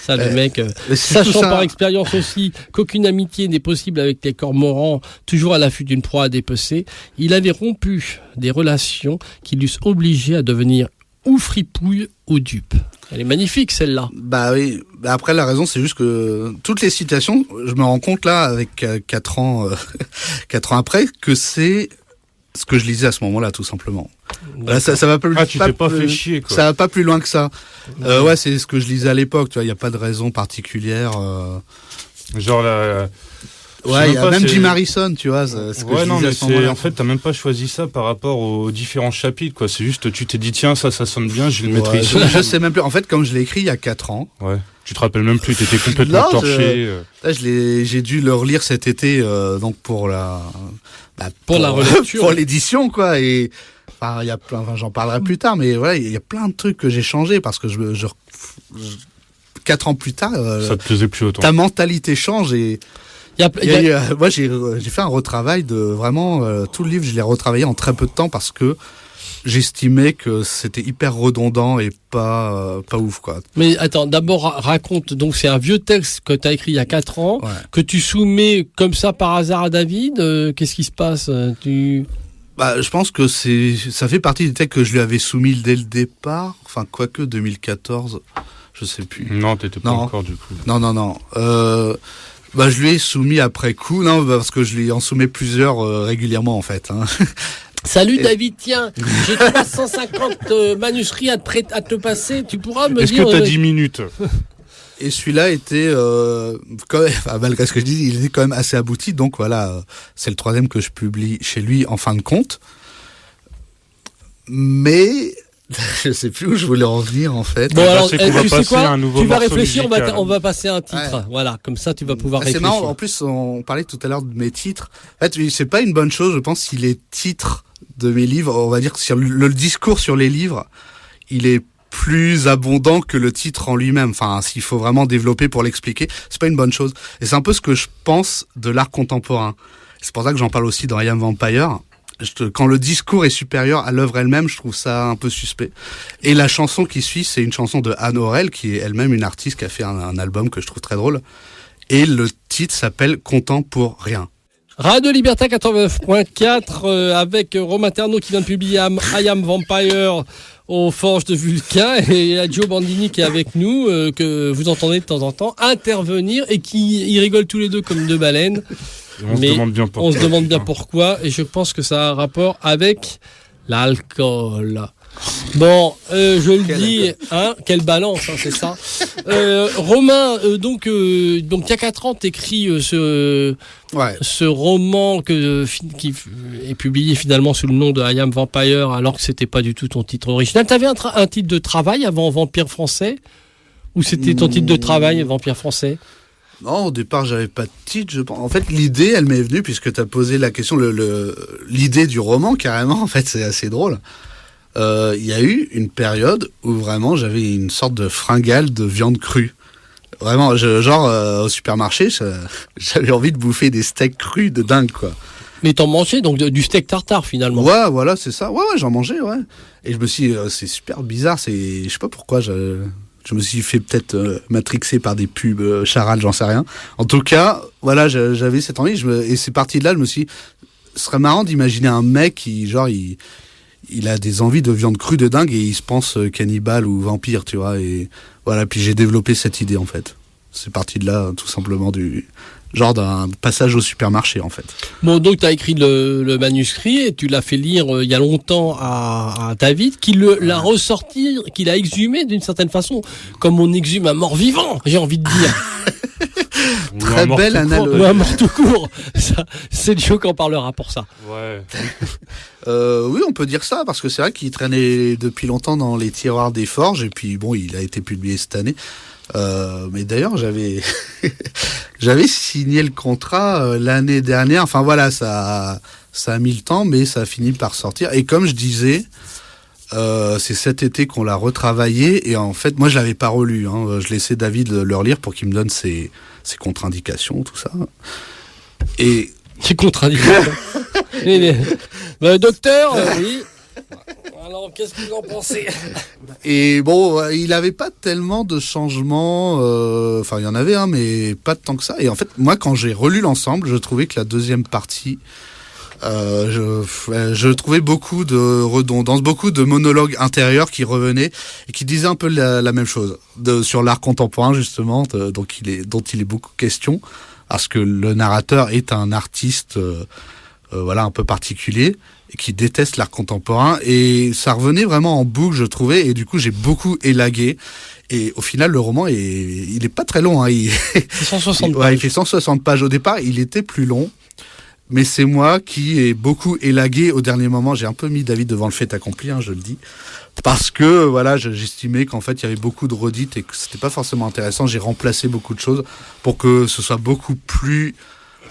Ça, le mec, sachant par expérience aussi qu'aucune amitié n'est possible avec les cormorans, toujours à l'affût d'une proie à dépecer, il avait rompu des relations qui l'eussent obligé à devenir ou fripouille ou dupe. Elle est magnifique, celle-là. Oui. Après, la raison, c'est juste que toutes les citations, je me rends compte là, avec 4 ans après, que c'est ce que je lisais à ce moment-là, tout simplement. Là, ça va plus. Tu t'es pas fait chier, quoi. Ça va pas plus loin que ça. Ouais, c'est ce que je lisais à l'époque. Tu vois, il y a pas de raison particulière. Genre la. Ouais, il y a même Jim Harrison, tu vois. Ce que je non, disais mais à ce moment-là. en fait, t'as même pas choisi ça par rapport aux différents chapitres, quoi. C'est juste, tu t'es dit, tiens, ça sonne bien, je vais le mettre ici. Je sais même plus. En fait, comme je l'ai écrit il y a 4 ans. Ouais. Tu te rappelles même plus, t'étais complètement torché. Là, j'ai dû le relire cet été, donc pour la relecture. Pour l'édition, quoi. Et, il y a plein, j'en parlerai plus tard, mais voilà, il y a plein de trucs que j'ai changé parce que 4 ans plus tard. Ça te plaisait plus autant. Ta mentalité change et. Moi, j'ai fait un retravail de vraiment tout le livre. Je l'ai retravaillé en très peu de temps parce que j'estimais que c'était hyper redondant et pas ouf, quoi. Mais attends, d'abord raconte. Donc c'est un vieux texte que tu as écrit il y a 4 ans, que tu soumets comme ça par hasard à David. Qu'est-ce qui se passe? Je pense que ça fait partie des textes que je lui avais soumis dès le départ. Enfin, quoique 2014, je sais plus. Non, t'étais pas encore du coup. Non. Je lui ai soumis après coup, parce que je lui en soumets plusieurs régulièrement en fait. Hein. Salut David, tiens, j'ai 350 manuscrits à te passer, tu pourras me Est-ce dire... que t'as 10 minutes? Et celui-là était, quand même, malgré ce que je dis, il était quand même assez abouti. Donc voilà, c'est le 3e que je publie chez lui en fin de compte. Mais je sais plus où je voulais en venir en fait. Bon alors, c'est qu'on va tu sais passer quoi, un nouveau tu vas morceau réfléchir, musical. on va passer un titre. Ouais. Voilà, comme ça tu vas pouvoir C'est réfléchir. marrant, en plus on parlait tout à l'heure de mes titres. En fait, c'est pas une bonne chose, je pense, si les titres de mes livres, on va dire, sur le discours sur les livres, il est plus abondant que le titre en lui-même. Enfin, s'il faut vraiment développer pour l'expliquer, c'est pas une bonne chose. Et c'est un peu ce que je pense de l'art contemporain. C'est pour ça que j'en parle aussi dans I Am Vampire. Quand le discours est supérieur à l'œuvre elle-même, je trouve ça un peu suspect. Et la chanson qui suit, c'est une chanson de Anne Aurel, qui est elle-même une artiste qui a fait un album que je trouve très drôle. Et le titre s'appelle Content pour rien. Radio Liberté 89.4 avec Romain Terneau qui vient de publier I Am Vampire aux Forges de Vulcain et Joe Bandini qui est avec nous, que vous entendez de temps en temps intervenir et ils rigolent tous les deux comme deux baleines. On se demande bien pourquoi. On se demande bien pourquoi et je pense que ça a un rapport avec l'alcool. Bon, je le dis, quelle balance, c'est ça. Romain, donc il y a 4 ans, t'écris ce roman qui est publié finalement sous le nom de I Am Vampire, alors que c'était pas du tout ton titre original. T'avais un titre de travail avant Vampire français, ou c'était ton titre de travail Vampire français? Non, au départ, j'avais pas de titre. En fait, l'idée, elle m'est venue puisque t'as posé la question, l'idée du roman carrément. En fait, c'est assez drôle. Il y a eu une période où vraiment j'avais une sorte de fringale de viande crue. Vraiment, au supermarché, j'avais envie de bouffer des steaks crus de dingue, quoi. Mais t'en mangeais donc du steak tartare finalement. Ouais, voilà, c'est ça. Ouais, j'en mangeais, ouais. Et je me suis dit, c'est super bizarre. Je sais pas pourquoi je me suis fait peut-être matrixer par des pubs Charal, j'en sais rien. En tout cas, voilà, j'avais cette envie. Et c'est parti de là, je me suis dit, ce serait marrant d'imaginer un mec qui, il a des envies de viande crue de dingue et il se pense cannibale ou vampire, tu vois. Et voilà, puis j'ai développé cette idée, en fait. C'est parti de là, tout simplement, d'un passage au supermarché, en fait. Bon, donc tu as écrit le manuscrit et tu l'as fait lire il y a longtemps à David, qui l'a ressorti, qui l'a exhumé d'une certaine façon, comme on exhume un mort vivant, j'ai envie de dire. Très belle analogie. Ou un mort tout court. Ça, c'est Joe qui en parlera pour ça. Ouais. Oui, on peut dire ça, parce que c'est vrai qu'il traînait depuis longtemps dans les tiroirs des forges, et puis bon, il a été publié cette année. Mais d'ailleurs, j'avais signé le contrat l'année dernière. Enfin voilà, ça a mis le temps, mais ça a fini par sortir. Et comme je disais, c'est cet été qu'on l'a retravaillé. Et en fait, moi, je l'avais pas relu. Je laissais David le relire pour qu'il me donne ses contre-indications, tout ça. Et c'est contre-indication. Docteur, oui. Alors, qu'est-ce que vous en pensez? Et bon, il avait pas tellement de changements. Enfin, il y en avait, mais pas tant que ça. Et en fait, moi, quand j'ai relu l'ensemble, je trouvais que la deuxième partie, je trouvais beaucoup de redondance, beaucoup de monologues intérieurs qui revenaient et qui disaient un peu la même chose sur l'art contemporain, justement, dont il est beaucoup question, parce que le narrateur est un artiste, un peu particulier, et qui déteste l'art contemporain, et ça revenait vraiment en boucle, je trouvais, et du coup j'ai beaucoup élagué, et au final le roman il est pas très long, il fait 160 pages. Il fait 160 pages. Au départ il était plus long, mais c'est moi qui ai beaucoup élagué au dernier moment. J'ai un peu mis David devant le fait accompli, je le dis, parce que voilà, j'estimais qu'en fait il y avait beaucoup de redites et que c'était pas forcément intéressant. J'ai remplacé beaucoup de choses pour que ce soit beaucoup plus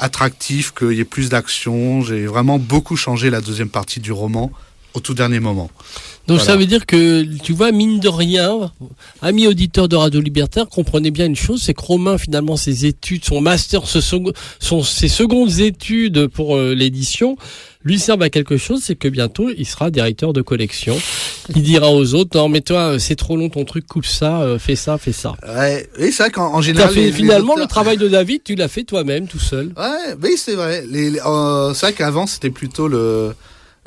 attractif, qu'il y ait plus d'action. J'ai vraiment beaucoup changé la deuxième partie du roman au tout dernier moment. Donc voilà. Ça veut dire que, tu vois, mine de rien, amis auditeurs de Radio Libertaire, comprenez bien une chose, c'est que Romain, finalement, ses études, son master, ses secondes études pour l'édition, lui servent à quelque chose, c'est que bientôt, il sera directeur de collection. Il dira aux autres, non mais toi, c'est trop long ton truc, coupe ça, fais ça, fais ça. Ouais, et c'est vrai qu'en général... Finalement, le travail de David, tu l'as fait toi-même, tout seul. Ouais, oui, c'est vrai. C'est vrai qu'avant, c'était plutôt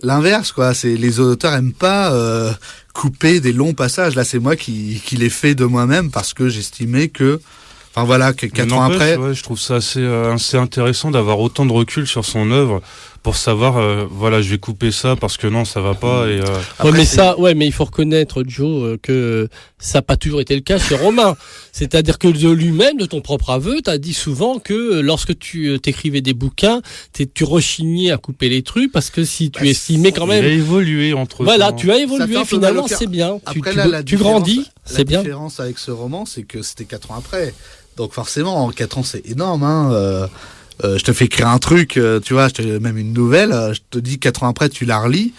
l'inverse, quoi. Les auteurs aiment pas couper des longs passages. Là, c'est moi qui l'ai fait de moi-même parce que j'estimais que, enfin voilà, que 4 ans après. Ouais, je trouve ça assez intéressant d'avoir autant de recul sur son œuvre pour savoir, voilà, je vais couper ça parce que non, ça va pas. Et mais il faut reconnaître, Joe, que ça n'a pas toujours été le cas chez Romain. C'est-à-dire que de lui-même, de ton propre aveu, t'as dit souvent que lorsque tu t'écrivais des bouquins, tu rechignais à couper les trucs parce que si tu estimais quand même. Il a évolué entre. Voilà, tu as évolué finalement, c'est bien. Après, tu grandis, c'est bien. La différence avec ce roman, c'est que c'était 4 ans après. Donc forcément, en 4 ans, c'est énorme. Hein. Je te fais écrire un truc, tu vois, même une nouvelle, je te dis 4 ans après, tu la relis.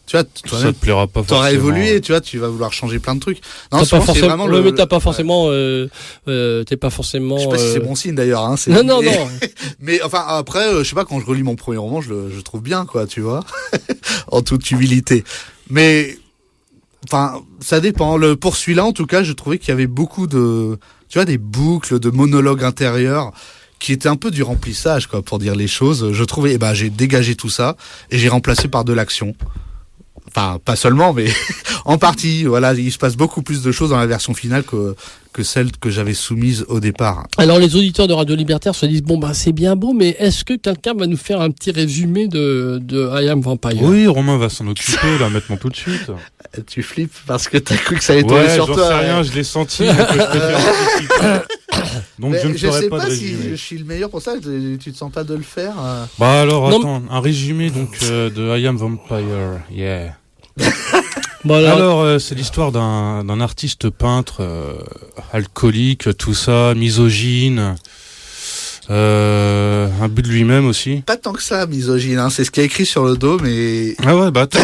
Tu vois, ça te plaira pas forcément. T'auras évolué, tu vois, tu vas vouloir changer plein de trucs. Non, t'as pas forcément mais t'as pas forcément, t'es pas forcément. Je sais pas si c'est bon signe d'ailleurs. Hein, non. Mais enfin après, je sais pas, quand je relis mon premier roman, je trouve bien, quoi, tu vois, en toute humilité. Mais enfin, ça dépend. Pour celui-là, en tout cas, je trouvais qu'il y avait beaucoup de, tu vois, des boucles, de monologues intérieurs qui étaient un peu du remplissage, quoi, pour dire les choses. Je trouvais, j'ai dégagé tout ça et j'ai remplacé par de l'action. Enfin, pas seulement, mais en partie. Voilà, il se passe beaucoup plus de choses dans la version finale que celle que j'avais soumise au départ. Alors, les auditeurs de Radio Libertaire se disent, c'est bien beau, mais est-ce que quelqu'un va nous faire un petit résumé de I Am Vampire? Oui, Romain va s'en occuper, là, maintenant tout de suite. Tu flippes parce que t'as cru que ça allait tomber sur toi. Ouais, j'en sais rien, je l'ai senti, donc je préfère donc je ne ferai pas de résumé. Je sais pas si je suis le meilleur pour ça, tu te sens pas de le faire alors, attends, un résumé donc de I Am Vampire, yeah. Alors, c'est l'histoire d'un artiste peintre alcoolique, tout ça, misogyne, un but de lui-même aussi. Pas tant que ça, misogyne, hein, c'est ce qu'il y a écrit sur le dos, mais... Ah ouais, attends,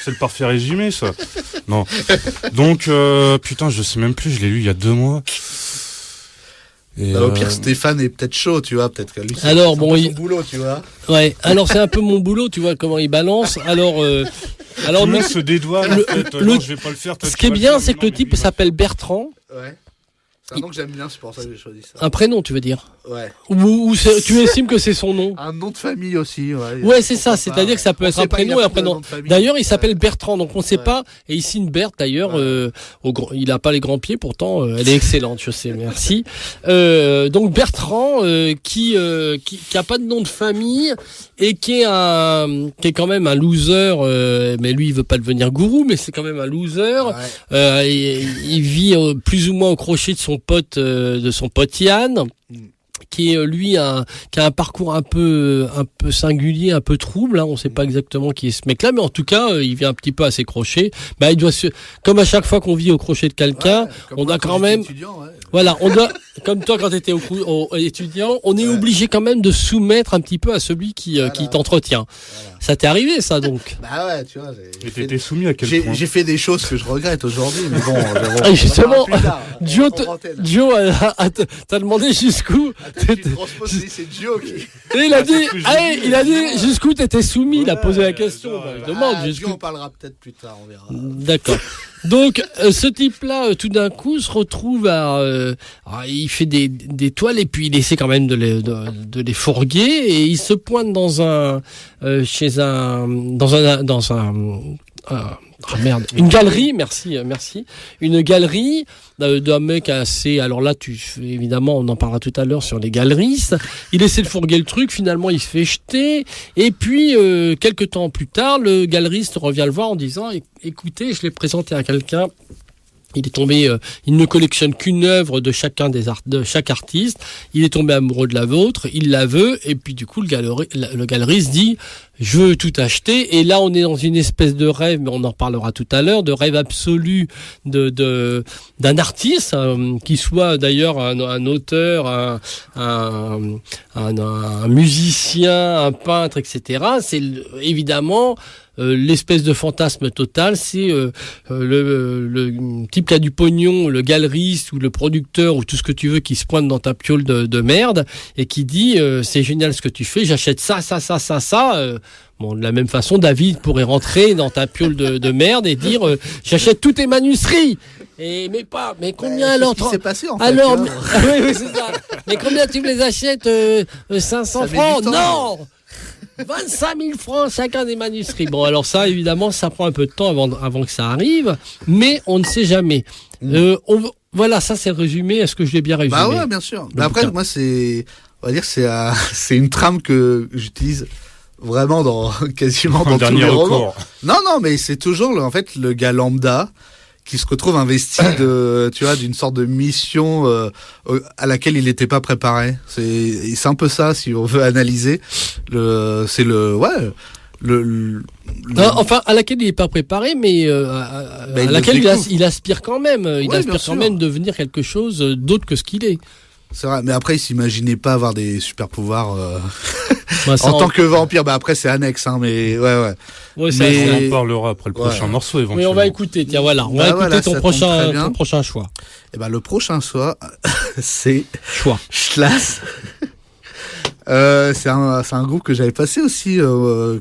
c'est le parfait résumé, ça. Non. Donc, putain, je sais même plus, je l'ai lu il y a 2 mois. Et au pire, Stéphane est peut-être chaud, tu vois, peut-être que lui, c'est son boulot, tu vois. Ouais, alors c'est un peu mon boulot, tu vois, comment il balance. Alors tout le monde se dédouane, en fait. Non, je vais pas le faire. Ce qui est bien, c'est que le type s'appelle Bertrand. Ouais. C'est un nom que j'aime bien, c'est pour ça que j'ai choisi ça. Un prénom, tu veux dire? Ouais. Ou tu estimes que c'est son nom? Un nom de famille aussi, ouais. Ouais, c'est ça, c'est-à-dire que ça peut être un prénom et un prénom. D'ailleurs, il s'appelle Bertrand, donc on ne sait pas. Et ici, une Berthe, d'ailleurs, il a pas les grands pieds, pourtant, elle est excellente, je sais, merci. Donc Bertrand, qui a pas de nom de famille et qui est quand même un loser, mais lui, il veut pas devenir gourou, mais c'est quand même un loser. Ouais. Il vit plus ou moins au crochet de son pote Yann, qui est lui qui a un parcours un peu singulier, un peu trouble, hein. On sait pas exactement qui est ce mec-là, mais en tout cas, il vient un petit peu à ses crochets. Il doit comme à chaque fois qu'on vit au crochet de quelqu'un, on a quand même, voilà, on doit, comme toi quand t'étais étudiant, on est obligé quand même de soumettre un petit peu à celui qui t'entretient. Voilà. Ça t'est arrivé, ça, donc? Bah ouais, tu vois. T'étais soumis à quel point? J'ai fait des choses que je regrette aujourd'hui, mais bon. Justement, Joe t'as demandé jusqu'où. C'est Joe qui. Il a dit jusqu'où t'étais soumis. Il a posé la question. Je demande jusqu'où. On parlera peut-être plus tard, on verra. D'accord. Donc, ce type-là, tout d'un coup, se retrouve il fait des toiles et puis il essaie quand même de les fourguer et il se pointe une galerie, merci. Une galerie d'un mec assez, alors là, évidemment, on en parlera tout à l'heure sur les galeristes. Il essaie de fourguer le truc, finalement, il se fait jeter. Et puis, quelques temps plus tard, le galeriste revient le voir en disant, écoutez, je l'ai présenté à quelqu'un. Il est tombé, il ne collectionne qu'une œuvre de chaque artiste. Il est tombé amoureux de la vôtre, il la veut, et puis du coup le galeriste dit je veux tout acheter. Et là on est dans une espèce de rêve, mais on en reparlera tout à l'heure, de rêve absolu d'un artiste qui soit d'ailleurs un auteur, un musicien, un peintre, etc. C'est évidemment l'espèce de fantasme total, c'est le type qui a du pognon, le galeriste ou le producteur ou tout ce que tu veux qui se pointe dans ta piole de merde et qui dit c'est génial ce que tu fais, j'achète ça. De la même façon, David pourrait rentrer dans ta piole de merde et dire j'achète tous tes manuscrits. Mais combien alors? C'est ce qui s'est passé en fait. Alors, oui, c'est ça. Mais combien tu me les achètes? 500 francs? Non! 25 000 francs chacun des manuscrits. Bon, alors ça, évidemment, ça prend un peu de temps avant que ça arrive, mais on ne sait jamais. Voilà, ça c'est le résumé. Est-ce que je l'ai bien résumé? Bah ouais, bien sûr. Mais après, moi, on va dire, c'est une trame que j'utilise vraiment quasiment En dans tous dernier les romans. recours. Non, mais c'est toujours en fait le gars lambda qui se retrouve investi d'une sorte de mission à laquelle il n'était pas préparé. C'est un peu ça, si on veut analyser. Non, enfin, à laquelle il n'est pas préparé, mais à laquelle il aspire quand même. Il aspire quand même de devenir quelque chose d'autre que ce qu'il est. C'est vrai, mais après, il s'imaginait pas avoir des super pouvoirs Bah, en tant que vampire. Bah après, c'est annexe, hein, mais ouais. Ouais, Mais- On en parlera après le prochain morceau éventuellement. Mais on va écouter, tiens, voilà. On va écouter ton prochain choix. Et ben le prochain choix, c'est Choix. Schlass. C'est un groupe que j'avais passé aussi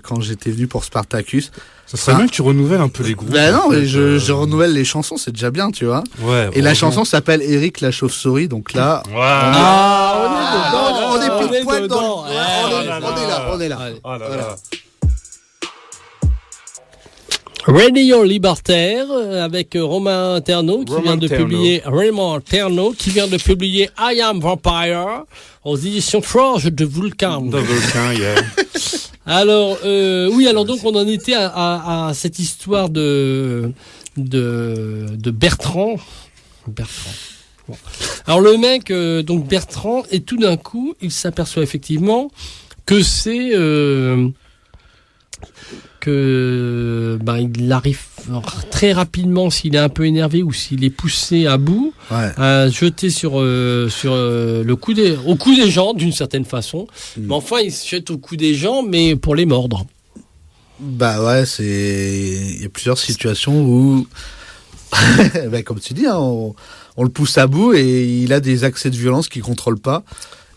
quand j'étais venu pour Spartacus. Ça serait bien que tu renouvelles un peu les groupes. Ben non, en fait, mais je renouvelle les chansons, c'est déjà bien, tu vois. Ouais. Et la heureusement. chanson s'appelle Eric la chauve-souris, donc là, Ah, on est pile poil dedans. dans le- Ouais, on est là. Allez. Oh là Voilà. là. Radio Libertaire avec Romain Ternaud qui vient de publier Raymond Ternaud qui vient de publier I Am Vampire aux éditions Forge de Vulcan. The Vulcan, yeah. Alors alors donc on en était à cette histoire de Bertrand. Bon. Alors le mec donc Bertrand et tout d'un coup il s'aperçoit effectivement que c'est il arrive très rapidement, s'il est un peu énervé ou s'il est poussé à bout, à jeter au cou des gens d'une certaine façon. Mais enfin, il se jette au cou des gens, mais pour les mordre. Bah ouais, il y a plusieurs situations où, comme tu dis, hein, on le pousse à bout et il a des accès de violence qu'il contrôle pas.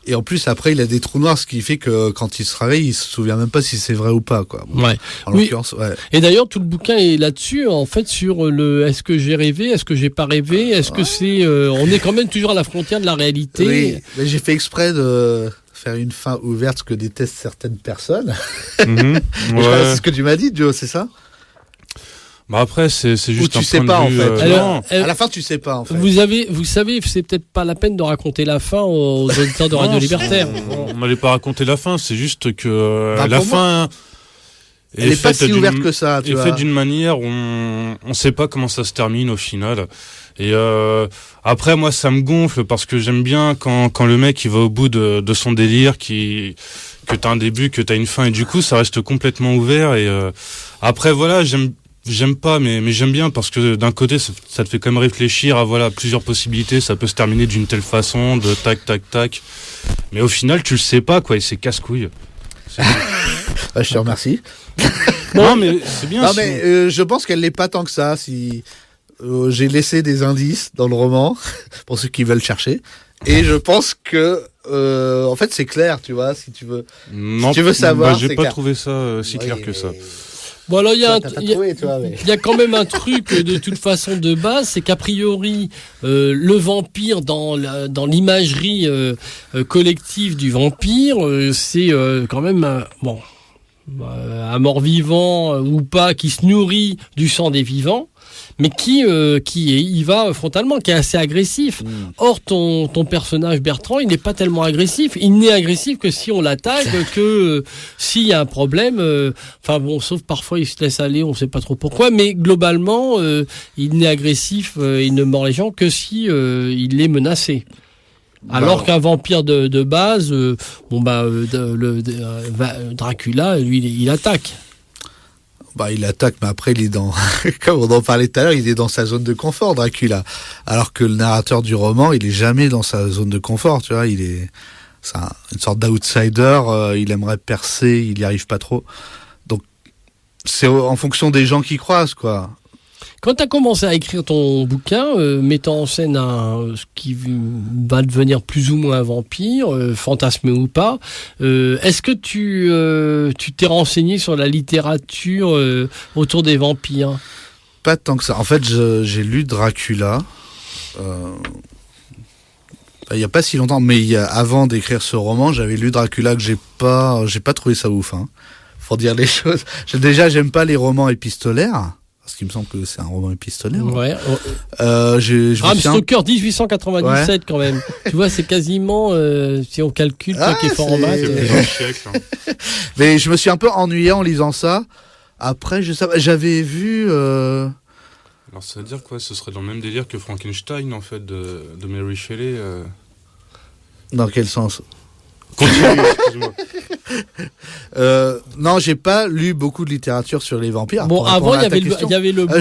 Et en plus, après, il a des trous noirs, ce qui fait que quand il se réveille, il se souvient même pas si c'est vrai ou pas, quoi. Bon, Ouais. en l'occurrence, ouais. Et d'ailleurs, tout le bouquin est là-dessus, en fait, sur est-ce que j'ai rêvé, est-ce que j'ai pas rêvé, est-ce que c'est, on est quand même toujours à la frontière de la réalité. Oui, mais j'ai fait exprès de faire une fin ouverte, ce que détestent certaines personnes. Mhm. Je crois que c'est ce que tu m'as dit, Joe, c'est ça? Bah après, c'est juste tu un sais point pas, de vue, en fait. Alors, À la fin, tu sais pas, en fait. vous savez, c'est peut-être pas la peine de raconter la fin aux auditeurs de Radio Non, Libertaire. On n'allait pas raconter la fin, c'est juste que Bah, la pour moi, fin elle est pas si ouverte que ça, tu est vois. faite d'une manière où on sait pas comment ça se termine au final. Et après, moi, ça me gonfle parce que j'aime bien quand le mec il va au bout de son délire, que t'as un début, que t'as une fin, et du coup, ça reste complètement ouvert. Et après, voilà, j'aime pas, mais j'aime bien parce que d'un côté, ça te fait quand même réfléchir à plusieurs possibilités. Ça peut se terminer d'une telle façon, de tac, tac, tac. Mais au final, tu le sais pas, quoi, et c'est casse-couille. Bah, je te remercie. Non, mais c'est bien. Non, sinon. mais je pense qu'elle l'est pas tant que ça. Si j'ai laissé des indices dans le roman pour ceux qui veulent chercher, et je pense que en fait c'est clair, tu vois, si tu veux. Non, tu veux savoir, j'ai c'est pas clair. trouvé ça si clair que ça. Bon, alors, il y a il y a quand même un truc de toute façon de base, c'est qu'a priori, le vampire dans l'imagerie collective du vampire, c'est quand même un mort-vivant ou pas qui se nourrit du sang des vivants, mais qui y va frontalement, qui est assez agressif. Or, ton personnage Bertrand, il n'est pas tellement agressif. Il n'est agressif que si on l'attaque, que s'il y a un problème. Sauf parfois il se laisse aller, on ne sait pas trop pourquoi, mais globalement, il n'est agressif, il ne mord les gens que si il est menacé. Alors qu'un vampire de base, Dracula, lui, il attaque. Bah, il attaque, mais après, il est dans, comme on en parlait tout à l'heure, il est dans sa zone de confort, Dracula. Alors que le narrateur du roman, il est jamais dans sa zone de confort, tu vois, c'est une sorte d'outsider, il aimerait percer, il y arrive pas trop. Donc, c'est en fonction des gens qui croisent, quoi. Quand tu as commencé à écrire ton bouquin, mettant en scène ce qui va devenir plus ou moins un vampire, fantasmé ou pas, est-ce que tu t'es renseigné sur la littérature autour des vampires ? Pas tant que ça. En fait, j'ai lu Dracula. Il y a pas si longtemps, mais avant d'écrire ce roman, j'avais lu Dracula que j'ai pas trouvé ça ouf. Hein. Faut dire les choses. Déjà, j'aime pas les romans épistolaires. Parce qu'il me semble que c'est un roman épistolaire. Ouais. Bram Stoker 1897 quand même. Tu vois, c'est quasiment, si on calcule, toi qui es fort en maths. Mais je me suis un peu ennuyé en lisant ça. Après, j'avais vu... Alors ça veut dire quoi? Ce serait dans le même délire que Frankenstein, en fait, de Mary Shelley. Dans quel sens? Continue, excuse-moi. Non, j'ai pas lu beaucoup de littérature sur les vampires. Bon, avant, il y avait le...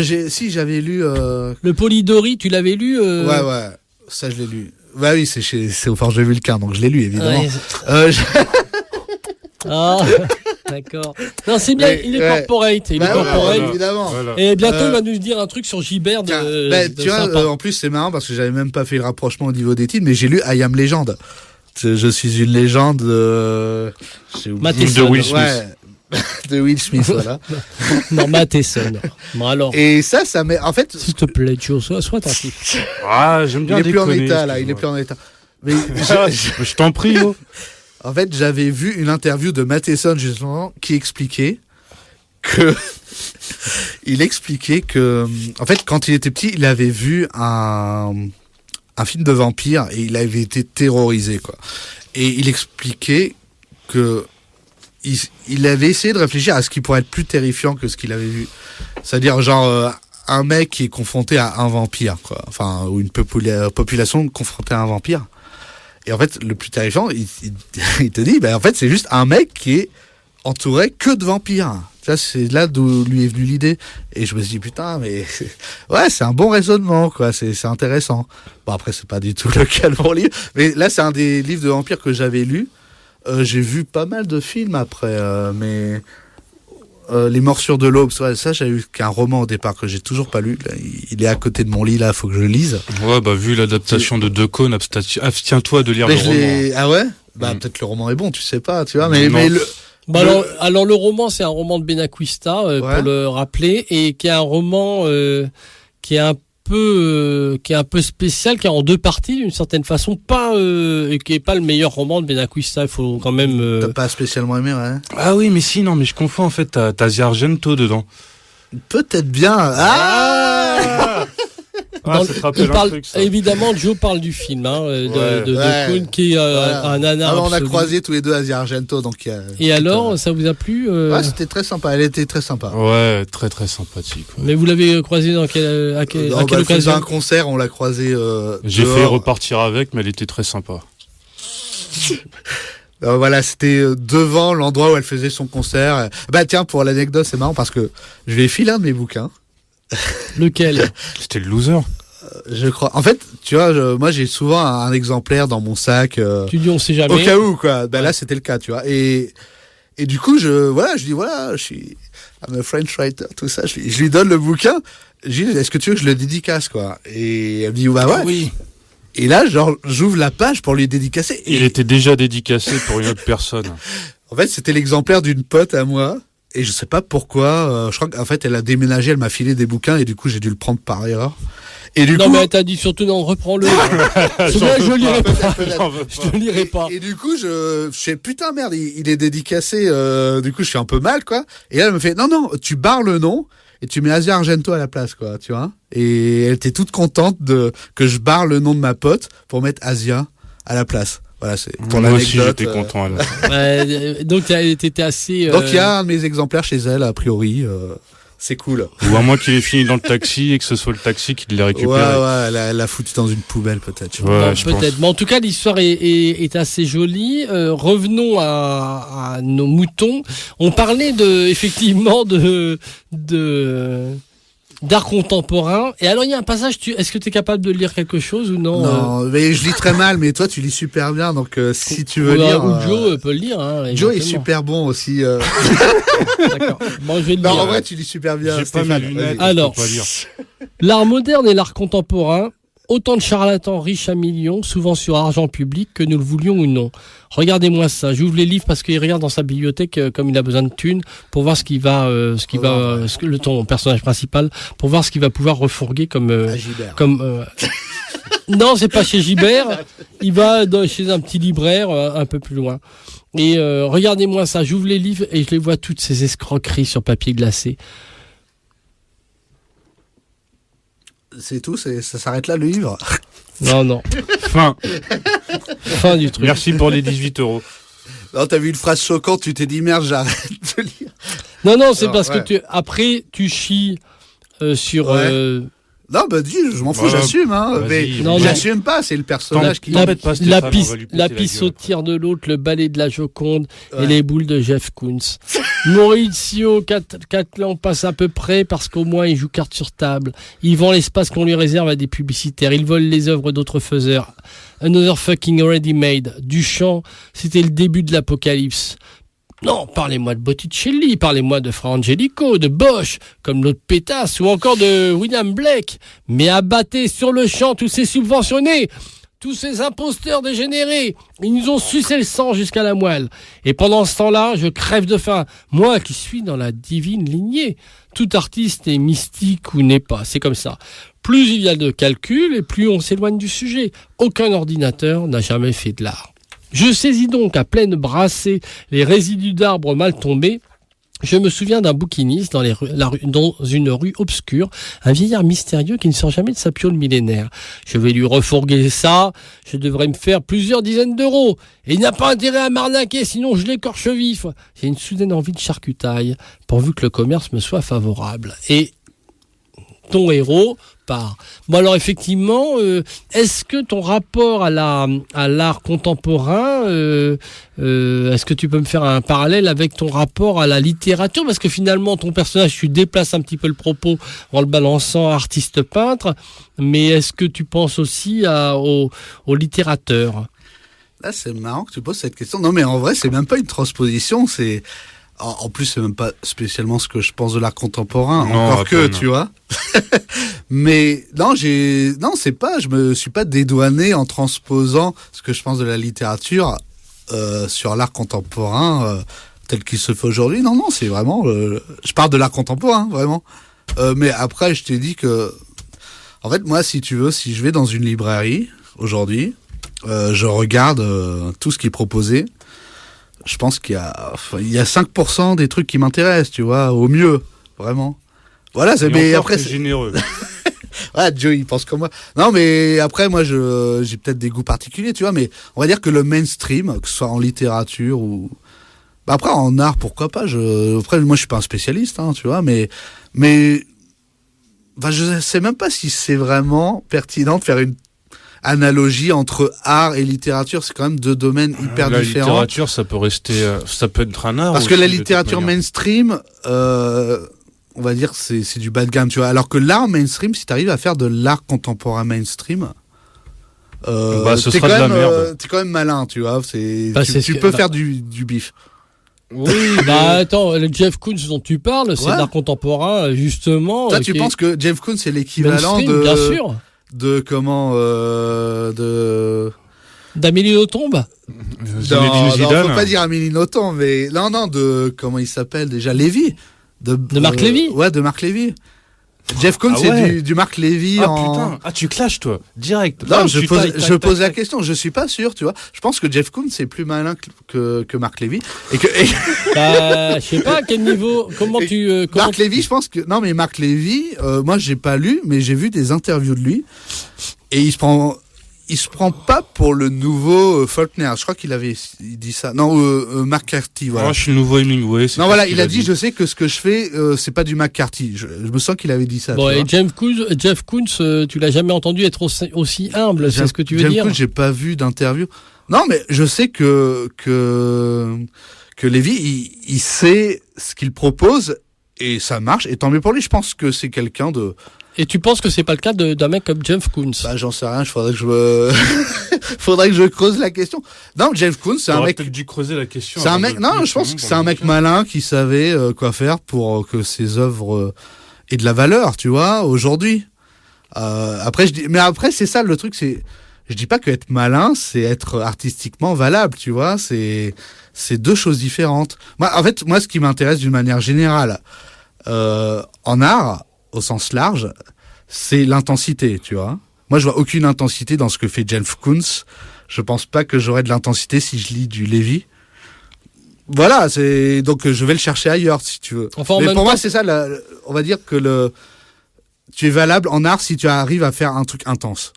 j'avais lu... Le Polidori, tu l'avais lu Ouais, ça je l'ai lu. Bah oui, c'est au Forge Vulcain, donc je l'ai lu, évidemment. Ouais. Ah, d'accord. Non, c'est bien, il est corporate. Évidemment. Voilà. Et bientôt, il va nous dire un truc sur Gibert tu vois, en plus, c'est marrant parce que j'avais même pas fait le rapprochement au niveau des titres, mais j'ai lu I Am Legend. Je suis une légende de Will Smith. Ouais. De Will Smith, voilà. Non, Matheson. Bon, alors. Et ça met. En fait. S'il te plaît, Joe, sois attentif. Ah, j'aime bien. Il est plus en état, là. Il est plus en état. Mais je t'en prie, oh. En fait, j'avais vu une interview de Matheson, justement, qui expliquait que. Il expliquait que. En fait, quand il était petit, il avait vu un film de vampire et il avait été terrorisé, quoi. Et il expliquait que il avait essayé de réfléchir à ce qui pourrait être plus terrifiant que ce qu'il avait vu. C'est-à-dire, genre, un mec qui est confronté à un vampire, quoi. Enfin, ou une population confrontée à un vampire. Et en fait, le plus terrifiant, il te dit, en fait, c'est juste un mec qui est entouré que de vampires. Tu vois, c'est là d'où lui est venue l'idée. Et je me suis dit, putain, mais ouais, c'est un bon raisonnement, quoi. C'est intéressant. Bon, après, c'est pas du tout le cas de mon livre. Mais là, c'est un des livres de vampires que j'avais lu. J'ai vu pas mal de films après, mais Les Morsures de l'Aube, ça, j'avais eu qu'un roman au départ que j'ai toujours pas lu. Là, il est à côté de mon lit, là, faut que je le lise. Ouais, vu l'adaptation de Decaune, abstiens-toi de lire le roman. Ah ouais? Peut-être le roman est bon, tu sais pas, tu vois, mais alors le roman, c'est un roman de Benacquista, pour le rappeler, et qui est un roman qui est un peu spécial, qui est en deux parties d'une certaine façon, et qui est pas le meilleur roman de Benacquista. Il faut quand même. T'as pas spécialement aimé, ouais. Ah oui, mais si, non, mais je confonds en fait. T'as Asia Argento dedans. Peut-être bien. Il parle, évidemment, Joe parle du film de Kuhn, qui est un nanar. On a croisé tous les deux Asia Argento, donc. Et alors, ça vous a plu Ouais, c'était très sympa. Elle était très sympa. Ouais, très très sympathique. Ouais. Mais vous l'avez croisé à quelle occasion? Dans un concert, on l'a croisé. J'ai fait repartir avec, mais elle était très sympa. Voilà, c'était devant l'endroit où elle faisait son concert. Tiens, pour l'anecdote, c'est marrant parce que je lui ai filé un de mes bouquins. Lequel? C'était le Loser. Je crois. En fait, tu vois, moi j'ai souvent un exemplaire dans mon sac. Tu dis on sait jamais. Au cas où, quoi. Là c'était le cas, tu vois. Et du coup, je dis je suis I'm a French writer, tout ça. Je lui donne le bouquin. Je lui dis, est-ce que tu veux que je le dédicace, quoi? Et elle me dit, ouais. Oui. Et là, j'ouvre la page pour lui dédicacer. Il était déjà dédicacé pour une autre personne. En fait, c'était l'exemplaire d'une pote à moi. Et je sais pas pourquoi, je crois qu'en fait elle a déménagé, elle m'a filé des bouquins et du coup j'ai dû le prendre par erreur. Et du coup, mais elle t'a dit surtout non, reprends-le. Je lirai pas. Je te lirai pas. Et du coup je sais putain merde, il est dédicacé. Du coup je suis un peu mal, quoi. Et là elle me fait non, tu barres le nom et tu mets Asia Argento à la place, quoi, tu vois. Et elle était toute contente que je barre le nom de ma pote pour mettre Asia à la place. Voilà, c'est pour moi l'anecdote. aussi j'étais content. Donc t'étais assez. Donc il y a un de mes exemplaires chez elle a priori. C'est cool. Ou à moins qu'il ait fini dans le taxi et que ce soit le taxi qui l'ait récupéré. Ouais, elle l'a foutu dans une poubelle peut-être. Ouais, peut-être. Mais en tout cas, l'histoire est assez jolie. Revenons à nos moutons. On parlait effectivement d'art contemporain. Et alors, il y a un passage, est-ce que tu es capable de lire quelque chose ou non? Non, mais je lis très mal, mais toi, tu lis super bien, donc si tu veux lire... Ou Joe peut le lire. Joe est super bon aussi. D'accord. Bon, je vais le lire. Non, en vrai, tu lis super bien. J'ai pas mes lunettes, alors, je peux pas lire. L'art moderne et l'art contemporain, autant de charlatans riches à millions, souvent sur argent public, que nous le voulions ou non. Regardez-moi ça. J'ouvre les livres parce qu'il regarde dans sa bibliothèque comme il a besoin de thunes pour voir ton personnage principal, pour voir ce qu'il va pouvoir refourguer comme. Non, c'est pas chez Gibert. Il va chez un petit libraire un peu plus loin. Et regardez-moi ça. J'ouvre les livres et je les vois toutes ces escroqueries sur papier glacé. C'est tout, ça s'arrête là le livre. Non. Fin du truc. Merci pour les 18 €. Non, t'as vu une phrase choquante, tu t'es dit merde, j'arrête de lire. Non, c'est Alors, parce ouais. que après tu chies sur. Ouais. Non, bah dis, je m'en fous, Ouais, j'assume, hein. vas-y. Mais Non, j'assume pas, c'est le personnage qui. T'embête pas, Stéphane, la on va lui péter la pisse gueule au tir de l'autre, le balai de la Joconde et Ouais. les boules de Jeff Koons. Maurizio Catlan passe à peu près parce qu'au moins il joue carte sur table. Il vend l'espace qu'on lui réserve à des publicitaires. Il vole les œuvres d'autres faiseurs. Another fucking ready made. Duchamp, c'était le début de l'apocalypse. Non, parlez-moi de Botticelli, parlez-moi de Fra Angelico, de Bosch, comme l'autre pétasse, ou encore de William Blake. Mais abattez sur le champ tous ces subventionnés, tous ces imposteurs dégénérés. Ils nous ont sucé le sang jusqu'à la moelle. Et pendant ce temps-là, je crève de faim. Moi qui suis dans la divine lignée. Tout artiste est mystique ou n'est pas, c'est comme ça. Plus il y a de calculs et plus on s'éloigne du sujet. Aucun ordinateur n'a jamais fait de l'art. Je saisis donc à pleine brassée les résidus d'arbres mal tombés. Je me souviens d'un bouquiniste dans une rue obscure, un vieillard mystérieux qui ne sort jamais de sa piole millénaire. Je vais lui refourguer ça, je devrais me faire plusieurs dizaines d'euros. Et il n'a pas intérêt à m'arnaquer, sinon je l'écorche vif. J'ai une soudaine envie de charcutaille, pourvu que le commerce me soit favorable. Et ton héros part. Bon alors effectivement, est-ce que ton rapport à l'art contemporain, est-ce que tu peux me faire un parallèle avec ton rapport à la littérature? Parce que finalement ton personnage, tu déplaces un petit peu le propos en le balançant artiste peintre, mais est-ce que tu penses aussi au littérateur? Là, c'est marrant que tu poses cette question. Non, mais en vrai, c'est même pas une transposition, c'est. En plus, c'est même pas spécialement ce que je pense de l'art contemporain, Non, encore à que, peine. tu vois. Mais non, c'est pas, je me suis pas dédouané en transposant ce que je pense de la littérature sur l'art contemporain tel qu'il se fait aujourd'hui. Non, c'est vraiment, je parle de l'art contemporain, vraiment. Mais après, je t'ai dit que, en fait, moi, si tu veux, si je vais dans une librairie aujourd'hui, je regarde tout ce qui est proposé. Je pense qu'il y a 5% des trucs qui m'intéressent, tu vois, au mieux, vraiment. Voilà, c'est, mais après, c'est généreux. ouais, Joe, il pense comme moi. Non, mais après, moi, j'ai peut-être des goûts particuliers, tu vois, mais on va dire que le mainstream, que ce soit en littérature ou, bah après, en art, pourquoi pas, après, moi, je suis pas un spécialiste, hein, tu vois, mais, enfin, je sais même pas si c'est vraiment pertinent de faire une analogie entre art et littérature. C'est quand même deux domaines hyper La différents. littérature, ça peut rester, ça peut être un art. Parce que aussi, la de toute littérature manière. mainstream, on va dire, c'est du bas de gamme, tu vois. Alors que l'art mainstream, si t'arrives à faire de l'art contemporain mainstream, Ce t'es sera quand de la même, merde. t'es quand même malin, tu vois. Bah, c'est Tu ce peux que- faire du bif. Oui, bah attends, le Jeff Koons dont tu parles, c'est Ouais. de l'art contemporain, justement. Toi, tu qui est penses que Jeff Koons, c'est l'équivalent mainstream, bien sûr. de comment, d'Amélie Nothomb. Zinedine Zidane. faut pas dire Amélie Nothomb, mais non, de comment il s'appelle déjà, Lévy. De Marc Lévy. Ouais, de Marc Lévy. Jeff Koons, Ah c'est ouais. du Marc Lévy Ah en. putain, tu clashes toi, direct. Non, Bam, je tu pose, tac, tac, je tac, pose la tac. question, je suis pas sûr, tu vois. Je pense que Jeff Koons c'est plus malin que Marc Lévy. Et Bah, je sais pas à quel niveau. Comment Et tu. Comment Marc Lévy, je pense que. Non, mais Marc Lévy, moi j'ai pas lu, mais j'ai vu des interviews de lui. Et il se prend pas pour le nouveau Faulkner. Je crois il dit ça. Non, McCarthy, voilà. Moi, je suis le nouveau Hemingway. c'est Non, tout voilà, ce il qu'il a dit, je sais que ce que je fais, c'est pas du McCarthy. Je me sens qu'il avait dit ça. Bon, tu et vois. Jeff Koons, tu l'as jamais entendu être aussi humble, c'est ce que tu veux Jeff dire? Koons, j'ai pas vu d'interview. Non, mais je sais que Lévy, il sait ce qu'il propose et ça marche. Et tant mieux pour lui. Je pense que c'est quelqu'un de. Et tu penses que c'est pas le cas d'un mec comme Jeff Koons? Bah, j'en sais rien. Faudrait que je creuse la question. Non, Jeff Koons, c'est un T'aurais mec. peut-être dû creuser la question. C'est un avant mec. de Non, le je pense dire, que dans c'est un le mec bouquin. malin qui savait quoi faire pour que ses œuvres aient de la valeur, tu vois, aujourd'hui. Après, c'est ça le truc, c'est. Je dis pas que être malin, c'est être artistiquement valable, tu vois. C'est deux choses différentes. Moi, ce qui m'intéresse d'une manière générale en art, au sens large, c'est l'intensité, tu vois. Moi, je vois aucune intensité dans ce que fait Jeff Koons. Je pense pas que j'aurais de l'intensité si je lis du Lévy. Voilà, donc je vais le chercher ailleurs, si tu veux. Enfin, en Mais même pour moi, temps- c'est ça. On va dire que tu es valable en art si tu arrives à faire un truc intense.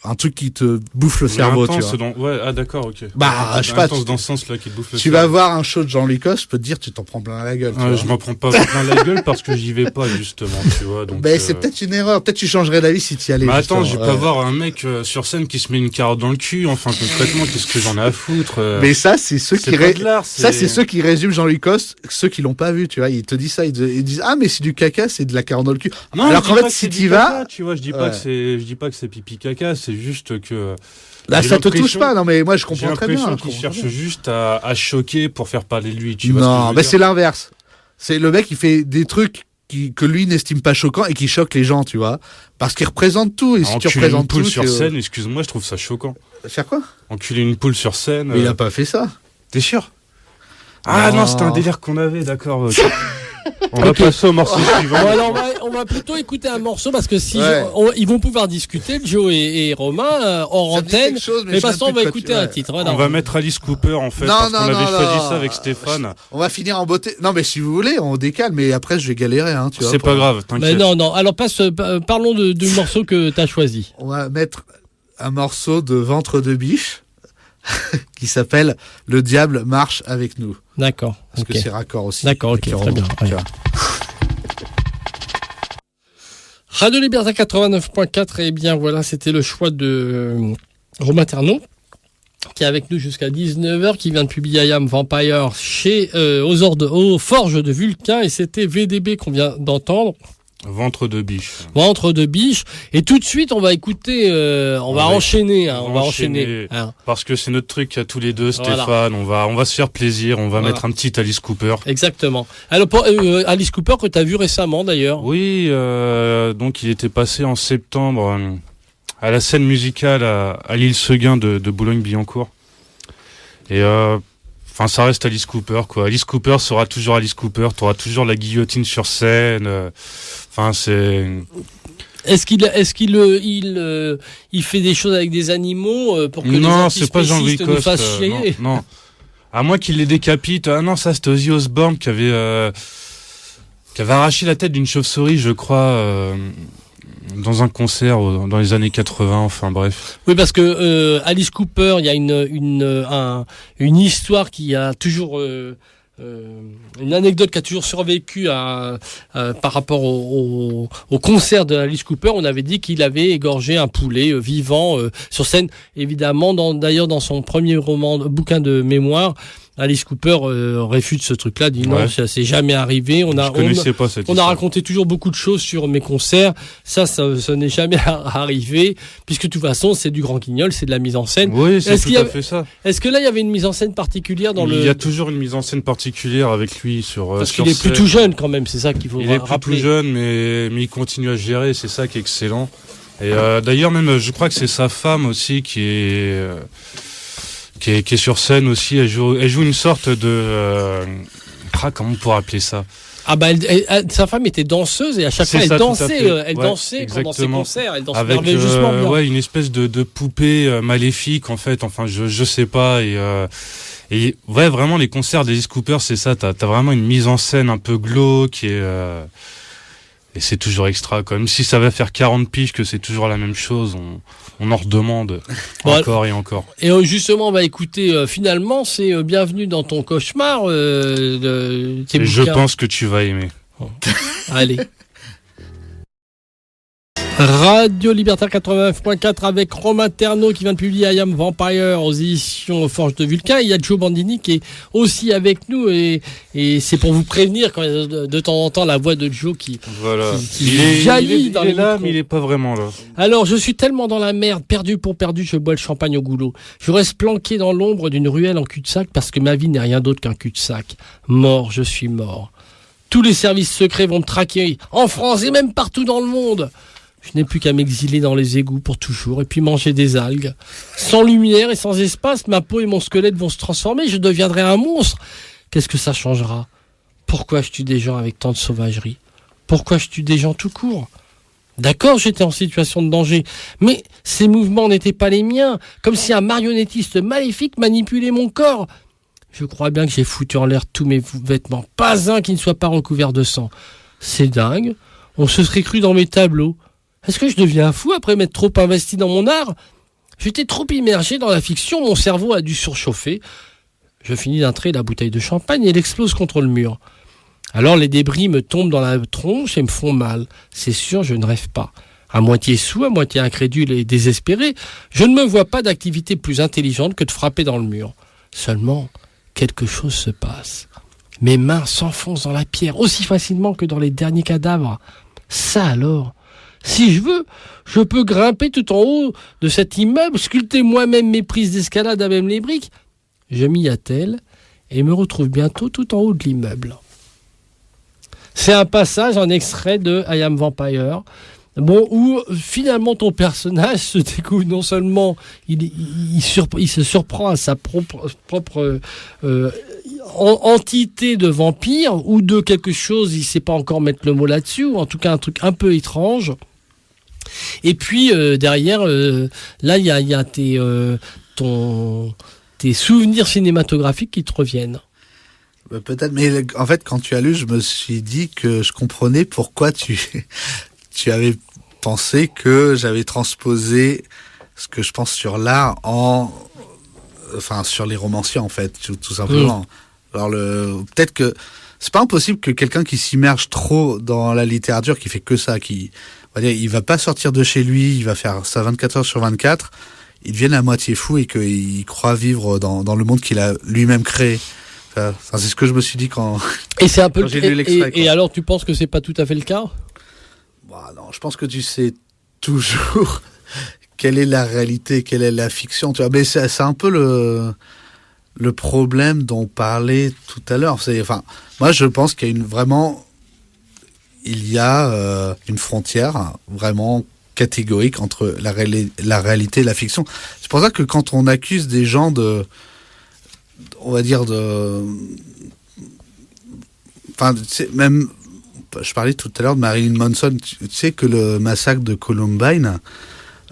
Un truc qui te bouffe le cerveau, intense, tu vois. Ouais, ah d'accord, ok. Bah, je sais pas. Intense dans ce sens-là qui te bouffe le Tu vas voir un show de Jean-Luc Coste, je peux te dire, tu t'en prends plein la gueule. Je m'en prends pas plein la gueule parce que j'y vais pas, justement, tu vois. Donc, c'est peut-être une erreur. Peut-être tu changerais d'avis si tu y allais. Mais attends, justement. je vais pas voir un mec sur scène qui se met une carotte dans le cul. Enfin, concrètement, qu'est-ce que j'en ai à foutre Mais ça, c'est ceux c'est qui pas de l'art, ça, c'est ceux qui résument Jean-Luc Coste, ceux qui l'ont pas vu, tu vois. Ils te disent ça, ils disent, ah, mais c'est du caca, c'est de la carotte dans le cul. Non, alors je qu'en dis fait, pas que si c'est tu du y vas, caca, tu vois, je dis pas que c'est pipi caca, c'est juste que là, j'ai ça te touche l'impression- pas. Non, mais moi, je j'ai comprends très bien. l'impression je qu'il comprends cherche bien. juste à choquer pour faire parler de lui, tu vois. ce que je Non, veux mais dire c'est l'inverse. C'est le mec qui fait des trucs que lui n'estime pas choquants et qui choquent les gens, tu vois. Parce qu'il représente tout. Et si tu Enculer une représentes poule tout, sur scène, excuse-moi, je trouve ça choquant. Faire quoi? Enculer une poule sur scène. Mais il a pas fait ça. T'es sûr? Ah Non. non, c'était un délire qu'on avait, d'accord. ok. On va passer au morceau suivant. Bon, alors on va plutôt écouter un morceau parce que si Ouais. ils vont pouvoir discuter, Joe et Romain, hors Ça me dit antenne. quelque chose, mais Mais je sais passons, on plus va de quoi écouter tu- un ouais. titre. On va mettre Alice Cooper en fait, Non, parce non, qu'on avait non, choisi non. ça avec Stéphane. On va finir en beauté. Non, mais si vous voulez, on décale, mais après, je vais galérer, hein, tu vois. C'est pas grave, Mais t'inquiète. non. Alors parlons du morceau que tu as choisi. On va mettre un morceau de Ventre de biche qui s'appelle Le diable marche avec nous. D'accord. Parce ok. que c'est raccord aussi. D'accord, ok, avec très bien. tu ouais. vois. Radio Liberté 89.4, et bien voilà, c'était le choix de Romain Ternon, qui est avec nous jusqu'à 19h, qui vient de publier I Am Vampire chez aux Forges de Vulcain, et c'était VDB qu'on vient d'entendre, Ventre de biche. Ventre de biche. Et tout de suite, on va écouter, on va enchaîner, hein, on on va va enchaîner. enchaîner. Hein. Parce que c'est notre truc à tous les deux, Voilà. Stéphane. On va se faire plaisir. On va Voilà. mettre un petit Alice Cooper. Exactement. Alors pour Alice Cooper que tu as vu récemment d'ailleurs. Oui, donc il était passé en septembre à la scène musicale à l'île Seguin de Boulogne-Billancourt. Et enfin, ça reste Alice Cooper, quoi. Alice Cooper sera toujours Alice Cooper. T'auras toujours la guillotine sur scène. Enfin, c'est. Est-ce qu'il fait des choses avec des animaux pour que les Non, c'est pas Jean-Louis antispécistes nous Coste. fassent chier? Non. À moins qu'il les décapite. Ah non, ça c'était Ozzy Osbourne qui avait arraché la tête d'une chauve-souris, je crois, dans un concert dans les années 80. Enfin bref. Oui, parce que Alice Cooper, il y a une histoire qui a toujours une anecdote qui a toujours survécu par rapport au concert de Alice Cooper. On avait dit qu'il avait égorgé un poulet vivant sur scène. Évidemment, d'ailleurs dans son premier bouquin de mémoire, Alice Cooper réfute ce truc-là, dit non, Ouais. ça s'est jamais arrivé. Je connaissais pas cette On a histoire. raconté toujours beaucoup de choses sur mes concerts. Ça n'est jamais arrivé, puisque de toute façon, c'est du grand guignol, c'est de la mise en scène. Oui, c'est Est-ce tout qu'il y à a- fait ça. Est-ce que là, il y avait une mise en scène particulière dans Il y a toujours une mise en scène particulière avec lui sur. Parce sur qu'il est plus scène. tout jeune quand même, c'est ça qu'il faut Il est plus rappeler. tout jeune, mais il continue à gérer. C'est ça qui est excellent. Et d'ailleurs, même, je crois que c'est sa femme aussi qui est sur scène aussi. Elle joue une sorte de. Comment on pourrait appeler ça? Ah bah, sa femme était danseuse et à chaque C'est fois ça, elle tout à dansait, fait. elle Ouais, dansait pendant ses exactement. concerts, elle dansait Avec merveilleusement bien. ouais, une espèce de poupée maléfique en fait. Enfin, je sais pas. Et ouais, vraiment les concerts d'Alice Cooper, c'est ça. T'as vraiment une mise en scène un peu glauque et c'est toujours extra. Même si ça va faire 40 piges que c'est toujours la même chose, on en redemande Bon, encore et encore. Et justement, on va écouter, finalement, c'est Bienvenue dans ton cauchemar. De tes Et je bouquins. pense que tu vas aimer. Allez. Radio Libertaire 89.4 avec Romain Terneau qui vient de publier I Am Vampire aux éditions Forges de Vulcain. Il y a Joe Bandini qui est aussi avec nous et c'est pour vous prévenir quand de temps en temps la voix de Joe qui Voilà. qui jaillit dans il les est là, micros. mais il est pas vraiment là. Alors, je suis tellement dans la merde, perdu pour perdu, je bois le champagne au goulot. Je reste planqué dans l'ombre d'une ruelle en cul-de-sac parce que ma vie n'est rien d'autre qu'un cul-de-sac. Mort, je suis mort. Tous les services secrets vont me traquer, en France et même partout dans le monde. Je n'ai plus qu'à m'exiler dans les égouts pour toujours et puis manger des algues. Sans lumière et sans espace, ma peau et mon squelette vont se transformer, je deviendrai un monstre. Qu'est-ce que ça changera? Pourquoi je tue des gens avec tant de sauvagerie? Pourquoi je tue des gens tout court? D'accord, j'étais en situation de danger, mais ces mouvements n'étaient pas les miens, comme si un marionnettiste maléfique manipulait mon corps. Je crois bien que j'ai foutu en l'air tous mes vêtements, pas un qui ne soit pas recouvert de sang. C'est dingue, on se serait cru dans mes tableaux. Est-ce que je deviens fou après m'être trop investi dans mon art ? J'étais trop immergé dans la fiction, mon cerveau a dû surchauffer. Je finis d'un trait la bouteille de champagne et elle explose contre le mur. Alors les débris me tombent dans la tronche et me font mal. C'est sûr, je ne rêve pas. À moitié sous, à moitié incrédule et désespéré, je ne me vois pas d'activité plus intelligente que de frapper dans le mur. Seulement, quelque chose se passe. Mes mains s'enfoncent dans la pierre aussi facilement que dans les derniers cadavres. Ça alors, si je veux, je peux grimper tout en haut de cet immeuble, sculpter moi-même mes prises d'escalade à même les briques. Je m'y attelle et me retrouve bientôt tout en haut de l'immeuble. C'est un passage, un extrait de I Am Vampire, où finalement ton personnage se découvre, non seulement il se surprend à sa propre entité de vampire ou de quelque chose, il ne sait pas encore mettre le mot là-dessus, ou en tout cas un truc un peu étrange. Et puis derrière, là il y a tes souvenirs cinématographiques qui te reviennent. Peut-être, mais en fait, quand tu as lu, je me suis dit que je comprenais pourquoi tu avais pensé que j'avais transposé ce que je pense sur l'art sur les romanciers, en fait, tout simplement. Alors, peut-être que c'est pas impossible que quelqu'un qui s'immerge trop dans la littérature, qui fait que ça, il va pas sortir de chez lui, il va faire ça 24 heures sur 24, il devienne à moitié fou et qu'il croit vivre dans le monde qu'il a lui-même créé. C'est ce que je me suis dit quand c'est un peu j'ai lu l'extrait. Et alors, tu penses que c'est pas tout à fait le cas ? Non, je pense que tu sais toujours quelle est la réalité, quelle est la fiction. Tu vois, mais c'est un peu le problème dont on parlait tout à l'heure. Moi, je pense qu'il y a une frontière vraiment catégorique entre la réalité et la fiction. C'est pour ça que quand on accuse des gens même, je parlais tout à l'heure de Marilyn Manson. Tu sais que le massacre de Columbine,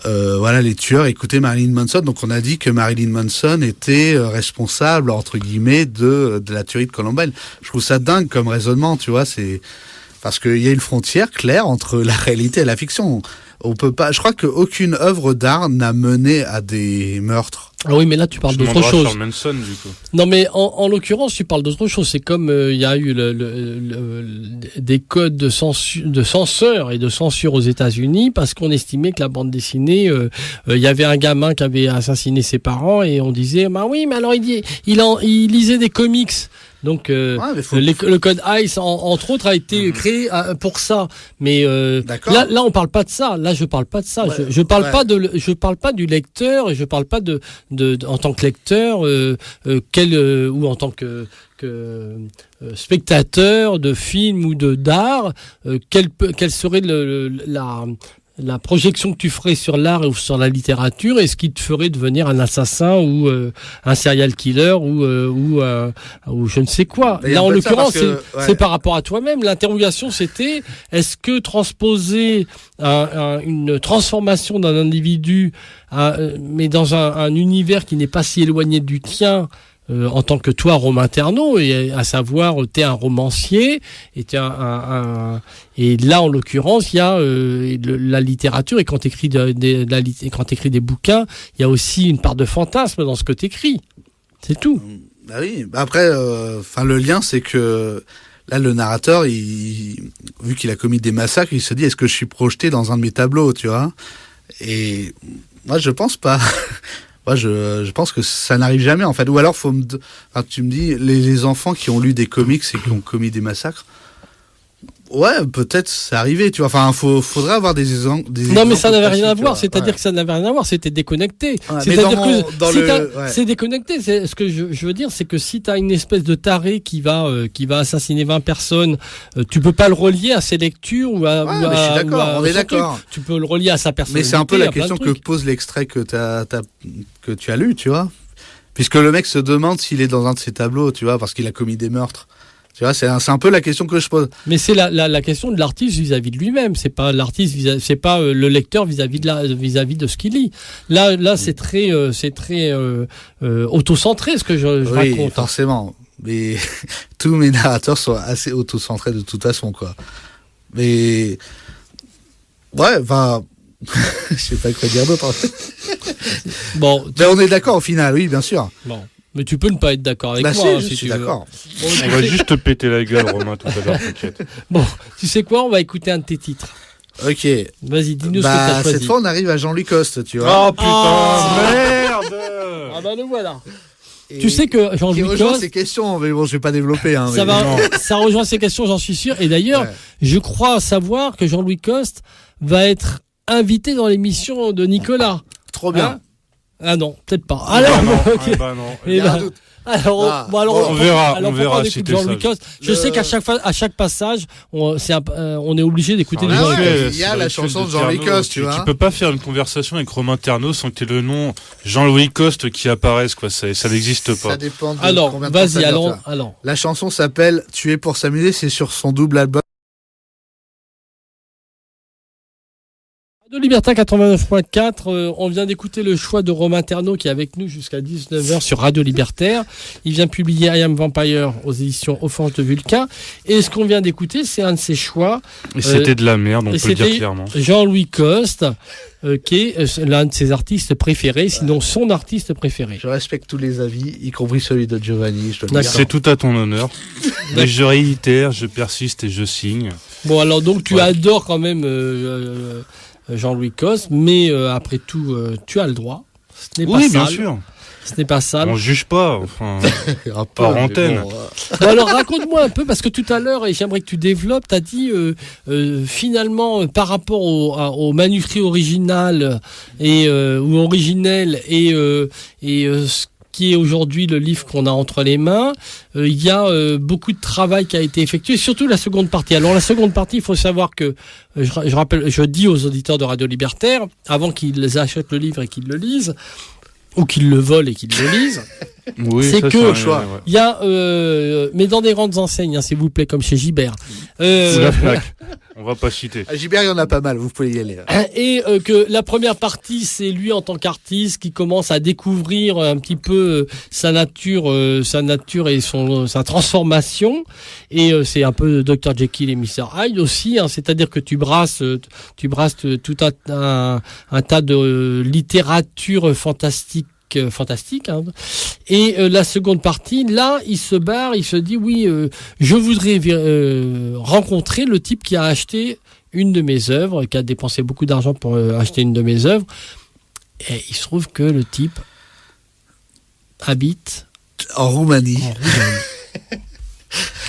les tueurs écoutaient Marilyn Manson. Donc on a dit que Marilyn Manson était responsable, entre guillemets, de la tuerie de Columbine. Je trouve ça dingue comme raisonnement, tu vois. C'est parce qu'il y a une frontière claire entre la réalité et la fiction. On peut pas. Je crois qu'aucune œuvre d'art n'a mené à des meurtres. Ah oui, mais là tu parles d'autre chose. Sur Manson, du coup. Non, mais en l'occurrence, tu parles d'autre chose. C'est comme il y a eu des codes de censeur et de censure aux États-Unis parce qu'on estimait que la bande dessinée, il y avait un gamin qui avait assassiné ses parents et on disait, bah oui, mais alors il lisait des comics. Donc le code ICE entre autres a été créé pour ça, mais là on parle pas de ça. Là je parle pas de ça. Je parle pas du lecteur et je parle pas de en tant que lecteur ou en tant que spectateur de film ou d'art, quelle serait la projection que tu ferais sur l'art ou sur la littérature, et ce qui te ferait devenir un assassin ou un serial killer ou je ne sais quoi. Là, en l'occurrence, c'est par rapport à toi-même. L'interrogation, c'était est-ce que transposer une transformation d'un individu, mais dans un univers qui n'est pas si éloigné du tien, en tant que toi, Romain Terneau, et à savoir, t'es un romancier, et et là, en l'occurrence, il y a la littérature, et quand t'écris des bouquins, il y a aussi une part de fantasme dans ce que t'écris. C'est tout. Bah oui. Après, le lien, c'est que là, le narrateur, vu qu'il a commis des massacres, il se dit, est-ce que je suis projeté dans un de mes tableaux, tu vois ? Et moi, je pense pas. Moi, je pense que ça n'arrive jamais, en fait. Ou alors, tu me dis, les enfants qui ont lu des comics et qui ont commis des massacres, ouais, peut-être c'est arrivé, tu vois. Enfin, faudrait avoir des exemples. Non, mais ça n'avait rien à voir. C'est-à-dire que ça n'avait rien à voir. C'était déconnecté. Ouais, c'est-à-dire que c'est déconnecté. Ce que je veux dire, c'est que si t'as une espèce de taré qui va assassiner 20 personnes, tu peux pas le relier à ses lectures ou à. Ouais, mais je suis d'accord. On est d'accord. Tu peux le relier à sa personnalité. Mais c'est un peu la question que pose l'extrait que tu as lu, tu vois. Puisque le mec se demande s'il est dans un de ses tableaux, tu vois, parce qu'il a commis des meurtres. Tu vois, c'est un peu la question que je pose. Mais c'est la question de l'artiste vis-à-vis de lui-même. C'est pas l'artiste c'est pas le lecteur vis-à-vis de ce qu'il lit. Là, c'est très autocentré ce que je raconte. Oui, forcément. Mais tous mes narrateurs sont assez autocentrés de toute façon, quoi. Mais Ouais, enfin, je sais pas quoi dire d'autre. Bon, Mais on est d'accord au final, oui, bien sûr. bon. Mais tu peux ne pas être d'accord avec Bah moi. si, je si suis tu veux. d'accord. Bon, On va juste te péter la gueule, Romain, tout à l'heure, t'inquiète. bon, tu sais quoi? On va écouter un de tes titres. Ok. Vas-y, dis-nous ce que Bah, t'as choisi. cette fois, on arrive à Jean-Louis Coste, tu vois. Oh putain, Ah. merde Ah bah le voilà. Et Tu sais que qui Jean-Louis rejoint Coste, ces questions, mais bon, je vais pas développer. Hein, ça mais va, non. ça rejoint ces questions, j'en suis sûr. Et d'ailleurs, Ouais. je crois savoir que Jean-Louis Coste va être invité dans l'émission de Nicolas. Trop bien. Hein Ah non, peut-être pas. Alors, non, bon, ok. bah non. Eh Il y a ben, un doute. alors, Ah, bon, alors, bon, on verra, alors, on pourquoi verra écoute si t'es Jean-Louis sage. Coste. Je sais qu'à chaque passage, on est obligé d'écouter Ah les Ah Jean-Louis ouais, Coste. il y a la chanson de Jean-Louis Coste, tu vois. Tu peux pas faire une conversation avec Romain Terneau sans que tu aies le nom Jean-Louis Coste qui apparaisse, quoi. Ça n'existe Ça pas. dépend de Alors, combien de temps ça vas-y, dure, tu vois. alors. La chanson s'appelle Tu es pour s'amuser, c'est sur son double album. Radio Libertin 89.4, on vient d'écouter le choix de Romain Terneau qui est avec nous jusqu'à 19h sur Radio Libertaire. Il vient publier I Am Vampire aux éditions Offense de Vulcain. Et ce qu'on vient d'écouter, c'est un de ses choix, Et c'était de la merde, on et peut le dire c'était clairement. Jean-Louis Coste, qui est l'un de ses artistes préférés, sinon son artiste préféré. Je respecte tous les avis, y compris celui de Giovanni, je dois le dire. D'accord. C'est tout à ton honneur. Mais je réitère, je persiste et je signe. Bon, alors donc tu Ouais. adores quand même Jean-Louis Coste, mais après tout, tu as le droit. Ce n'est pas Oui, bien sale. sûr. Ce n'est pas sale. On juge pas. Enfin, Un peu, Par mais antenne. bon, Bon, alors raconte-moi un peu, parce que tout à l'heure, et j'aimerais que tu développes, tu as dit finalement par rapport au manuscrit original ou originel et ce qui est aujourd'hui le livre qu'on a entre les mains, il y a beaucoup de travail qui a été effectué, surtout la seconde partie. Alors la seconde partie, il faut savoir que, je dis aux auditeurs de Radio Libertaire, avant qu'ils achètent le livre et qu'ils le lisent, ou qu'ils le volent et qu'ils le lisent, oui, C'est ça, que- un choix. Ouais. il y a, mais dans des grandes enseignes, hein, s'il vous plaît, comme chez Gibert. Sous la plaque. On va pas citer. À Gibert, il y en a pas mal, vous pouvez y aller. Et que la première partie, c'est lui en tant qu'artiste qui commence à découvrir un petit peu sa nature et sa transformation. Et c'est un peu Dr Jekyll et Mr Hyde aussi. Hein, c'est-à-dire que tu brasses tout un tas de littérature fantastique. Hein. Et la seconde partie, là, il se barre, il se dit oui, je voudrais rencontrer le type qui a acheté une de mes œuvres, qui a dépensé beaucoup d'argent pour acheter une de mes œuvres. Et il se trouve que le type habite En Roumanie. en Roumanie.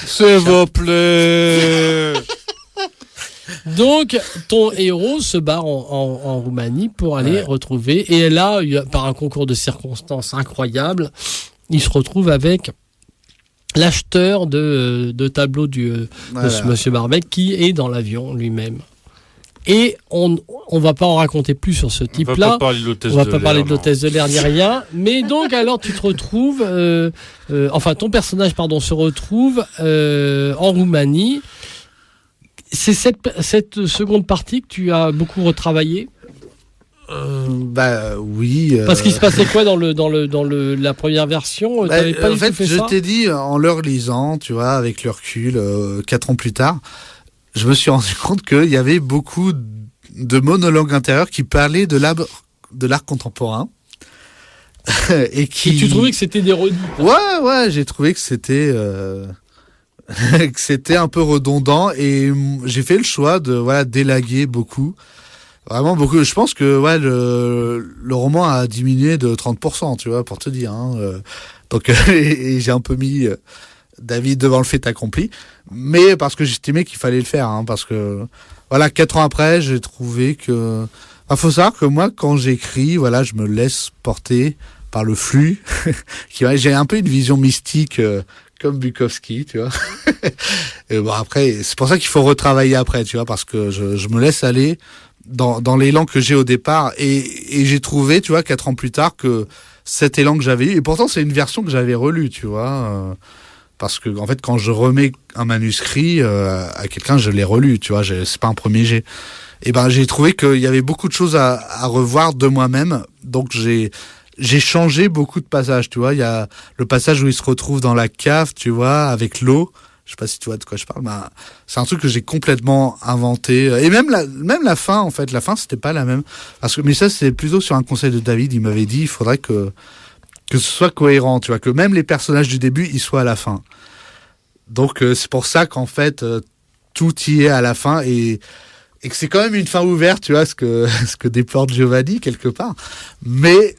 S'il vous plaît. Donc, ton héros se barre en Roumanie pour aller retrouver. Et là, par un concours de circonstances incroyable, il se retrouve avec l'acheteur de tableaux de ce monsieur Barbec qui est dans l'avion lui-même. Et on va pas en raconter plus sur ce On va type-là. pas parler de l'hôtesse On va de pas l'air, parler de non. l'hôtesse de l'air ni rien. Mais donc, alors, tu te retrouves... enfin, ton personnage, se retrouve en Roumanie. C'est cette seconde partie que tu as beaucoup retravaillé. Bah oui. Parce qu'il se passait quoi dans la première version? Bah, T'avais pas en du fait, tout fait je ça t'ai dit, en le relisant, tu vois, avec le recul, 4 ans plus tard, je me suis rendu compte qu'il y avait beaucoup de monologues intérieurs qui parlaient de l'art contemporain. Et qui... Et tu trouvais que c'était des redites? Ouais, j'ai trouvé que c'était que c'était un peu redondant et j'ai fait le choix de d'élaguer beaucoup. Vraiment beaucoup. Je pense que le roman a diminué de 30%, tu vois, pour te dire. Hein. Donc et j'ai un peu mis David devant le fait accompli, mais parce que j'estimais qu'il fallait le faire, hein, parce que 4 ans après, j'ai trouvé que. Faut savoir que moi, quand j'écris, je me laisse porter par le flux. J'ai un peu une vision mystique. Comme Bukowski, tu vois. Et bon, après, c'est pour ça qu'il faut retravailler après, tu vois, parce que je me laisse aller dans l'élan que j'ai au départ. Et j'ai trouvé, tu vois, 4 ans plus tard, que cet élan que j'avais eu, et pourtant c'est une version que j'avais relue, tu vois, parce que en fait, quand je remets un manuscrit à quelqu'un, je l'ai relu, tu vois, c'est pas un premier jet. Et j'ai trouvé qu'il y avait beaucoup de choses à revoir de moi-même, donc j'ai changé beaucoup de passages, tu vois. Il y a le passage où il se retrouve dans la cave, tu vois, avec l'eau. Je sais pas si tu vois de quoi je parle. Bah, c'est un truc que j'ai complètement inventé. Et même la fin, en fait, la fin, c'était pas la même. Mais ça, c'est plutôt sur un conseil de David. Il m'avait dit, il faudrait que ce soit cohérent, tu vois, que même les personnages du début, ils soient à la fin. Donc, c'est pour ça qu'en fait, tout y est à la fin et que c'est quand même une fin ouverte, tu vois, ce que déplore Giovanni quelque part. Mais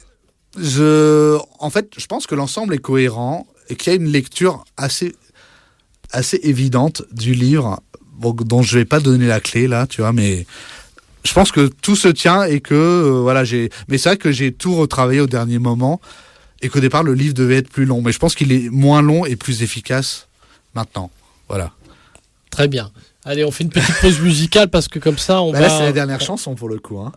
en fait, je pense que l'ensemble est cohérent et qu'il y a une lecture assez évidente du livre, dont je vais pas donner la clé là, tu vois, mais je pense que tout se tient et que mais c'est vrai que j'ai tout retravaillé au dernier moment et qu'au départ le livre devait être plus long, mais je pense qu'il est moins long et plus efficace maintenant. Voilà. Très bien. Allez, on fait une petite pause musicale parce que comme ça on va. Là, c'est la dernière chanson pour le coup, hein.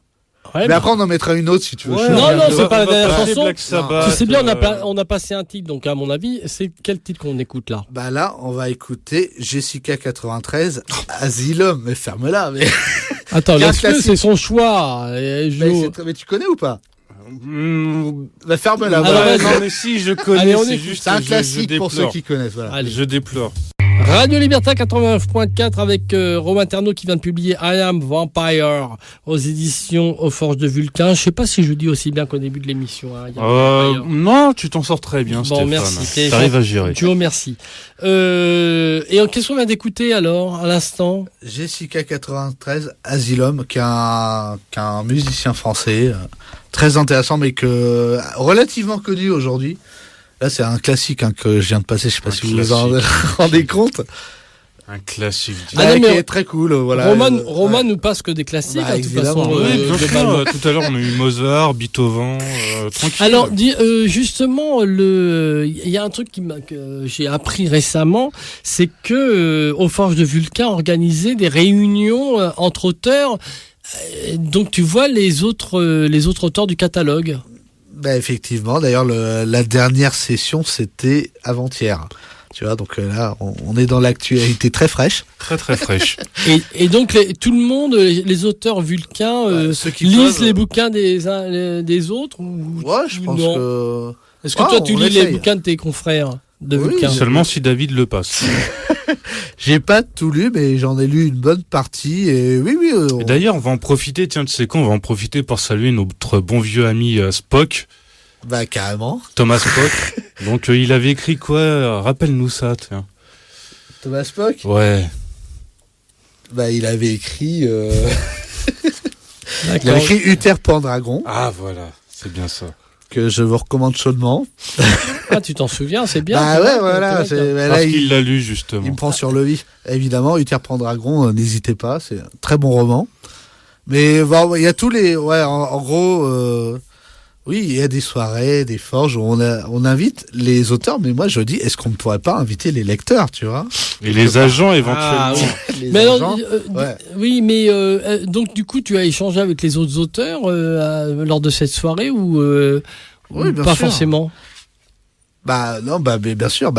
Ouais, mais après on en mettra une autre si tu veux. Ouais, non, c'est pas la dernière chanson. Sabbath, Tu sais bien, on a passé un titre, donc à mon avis, c'est quel titre qu'on écoute là? Bah là, on va écouter Jessica 93, Asylum, mais ferme-la. Mais... Attends, laisse-le, c'est son choix. Mais tu connais ou pas? Bah ferme-la. Non mais si, je connais. Allez, c'est juste c'est un classique pour ceux qui connaissent. Voilà. Allez. Je déplore. Radio Liberté 89.4 avec Romain Terneau qui vient de publier I Am Vampire aux éditions Aux Forges de Vulcain. Je sais pas si je dis aussi bien qu'au début de l'émission. Hein. Non, tu t'en sors très bien, bon, Stéphane. merci. T'arrives à gérer. Tu remercies. Et qu'est-ce qu'on vient d'écouter alors, à l'instant? Jessica 93, Asylum, qui est un musicien français, très intéressant, mais relativement connu aujourd'hui. Là, c'est un classique que je viens de passer. Je sais pas si vous vous en rendez compte. Un classique. Qui est très cool. Voilà. Roman nous passe que des classiques, de toute façon. Tout à l'heure, on a eu Mozart, Beethoven, tranquille. Alors, justement, il y a un truc que j'ai appris récemment, c'est que Aux Forges de Vulcain organisait des réunions entre auteurs. Donc, tu vois les autres auteurs du catalogue. Bah, effectivement. D'ailleurs, la dernière session, c'était avant-hier. Tu vois, donc là, on est dans l'actualité très fraîche. Très, très fraîche. Et donc, tout le monde, les auteurs vulcains, lisent les bouquins des autres Ouais, je pense que... Est-ce que toi, tu lis les bouquins de tes confrères de vulcains? Seulement si David le passe. J'ai pas tout lu, mais j'en ai lu une bonne partie. Et oui. Et d'ailleurs, on va en profiter, tiens, tu sais quoi, on va en profiter pour saluer notre bon vieux ami Spock. Bah, carrément. Thomas Spock. Donc, il avait écrit quoi? Rappelle-nous ça, tiens. Thomas Spock? Ouais. Bah, il avait écrit... Il avait écrit Uther Pendragon. Ah, voilà, c'est bien ça. Que je vous recommande chaudement. Ah, tu t'en souviens, c'est bien. Bah ouais, voilà. Parce qu'il l'a lu, justement. Il me prend sur le vif. Évidemment, Uther Pendragon, n'hésitez pas, c'est un très bon roman. Mais bon, il y a tous les... Ouais, en gros... Oui, il y a des soirées, des forges où on invite les auteurs, mais moi je dis, est-ce qu'on ne pourrait pas inviter les lecteurs, tu vois? Et les agents éventuellement. Ah, oui. Les mais agents, ouais. Oui, mais donc du coup, tu as échangé avec les autres auteurs lors de cette soirée ou oui, bien pas sûr. Forcément? Bah non, mais bien sûr,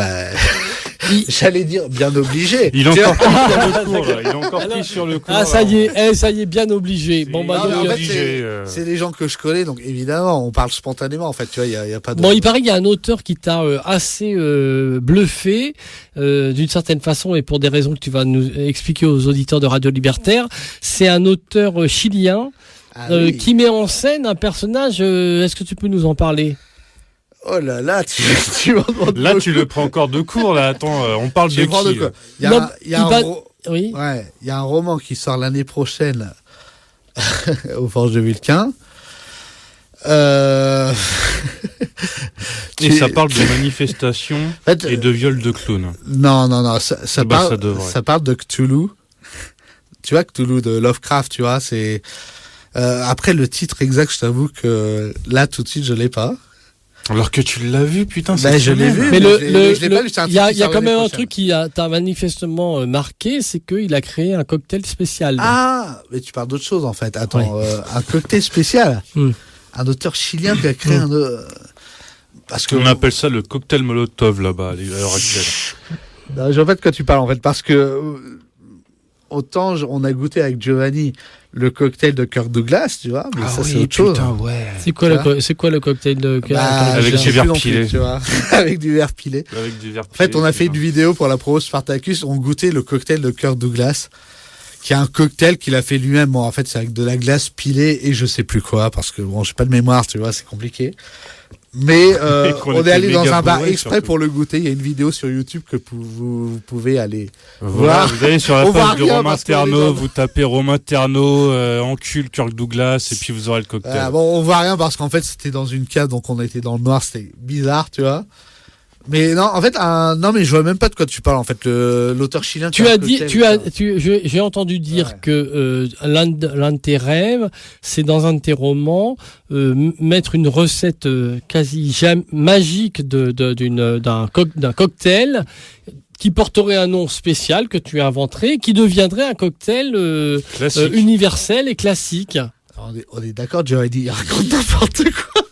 j'allais dire bien obligé. Il est encore pris sur le cours, là. Il est encore pris sur le cours. Ah, ça y est, bien obligé. Bon, bah, Non, donc, en fait, c'est des gens que je connais, donc évidemment, on parle spontanément, en fait, tu vois, il y a pas de... Bon, il paraît qu'il y a un auteur qui t'a assez bluffé, d'une certaine façon, et pour des raisons que tu vas nous expliquer aux auditeurs de Radio Libertaire. C'est un auteur chilien oui. qui met en scène un personnage. Est-ce que tu peux nous en parler? Oh là là, tu m'en demandes Là, beaucoup. tu le prends encore de court, là. Attends, on parle Tu de prends qui quoi? Oui. Ouais, il y a un roman qui sort l'année prochaine aux Forges de Vulcain. Et ça parle de manifestations et de viols de clowns. Non, ça parle de Cthulhu. Tu vois, Cthulhu de Lovecraft, tu vois, c'est... après, le titre exact, je t'avoue que là, tout de suite, je l'ai pas. Alors que tu l'as vu, putain, Ben, je l'ai vu. Mais il y a quand même un truc qui t'a manifestement marqué, c'est qu'il a créé un cocktail spécial. Ah, mais tu parles d'autre chose, en fait. Attends, un cocktail spécial. Un auteur chilien qui a créé parce que... On appelle ça le cocktail Molotov, là-bas, à l'heure actuelle. Non, je vois pas de quoi tu parles, en fait, parce que... autant on a goûté avec Giovanni le cocktail de Kirk Douglas, tu vois, mais ça c'est autre chose. Ouais. C'est quoi le cocktail de Avec je sais du verre plus non plus, pilé. tu vois. Avec du verre pilé. Avec du verre En fait, on a fait une vidéo pour la promo Spartacus, on goûtait le cocktail de Kirk Douglas, qui est un cocktail qu'il a fait lui-même. Bon, en fait, c'est avec de la glace pilée et je sais plus quoi, parce que bon, j'ai pas de mémoire, tu vois, c'est compliqué. Mais on est allé dans un bar exprès pour le goûter. Il y a une vidéo sur YouTube que vous pouvez aller Voilà, voir. vous allez sur la On voit page de rien Romain parce qu'on est Terno, dans- vous tapez Romain Terno, encule Kirk Douglas, et puis vous aurez le cocktail. Bon, on voit rien parce qu'en fait, c'était dans une cave, donc on était dans le noir, c'était bizarre, tu vois. Mais non, en fait, non, mais je vois même pas de quoi tu parles. En fait, l'auteur chilien. Tu fait un as dit, cocktail, j'ai entendu dire Ouais. que l'un de tes rêves, c'est dans un de tes romans mettre une recette quasi magique d'un cocktail qui porterait un nom spécial que tu inventerais, qui deviendrait un cocktail Classique. universel et classique. On est d'accord, j'aurais dit, il raconte n'importe quoi.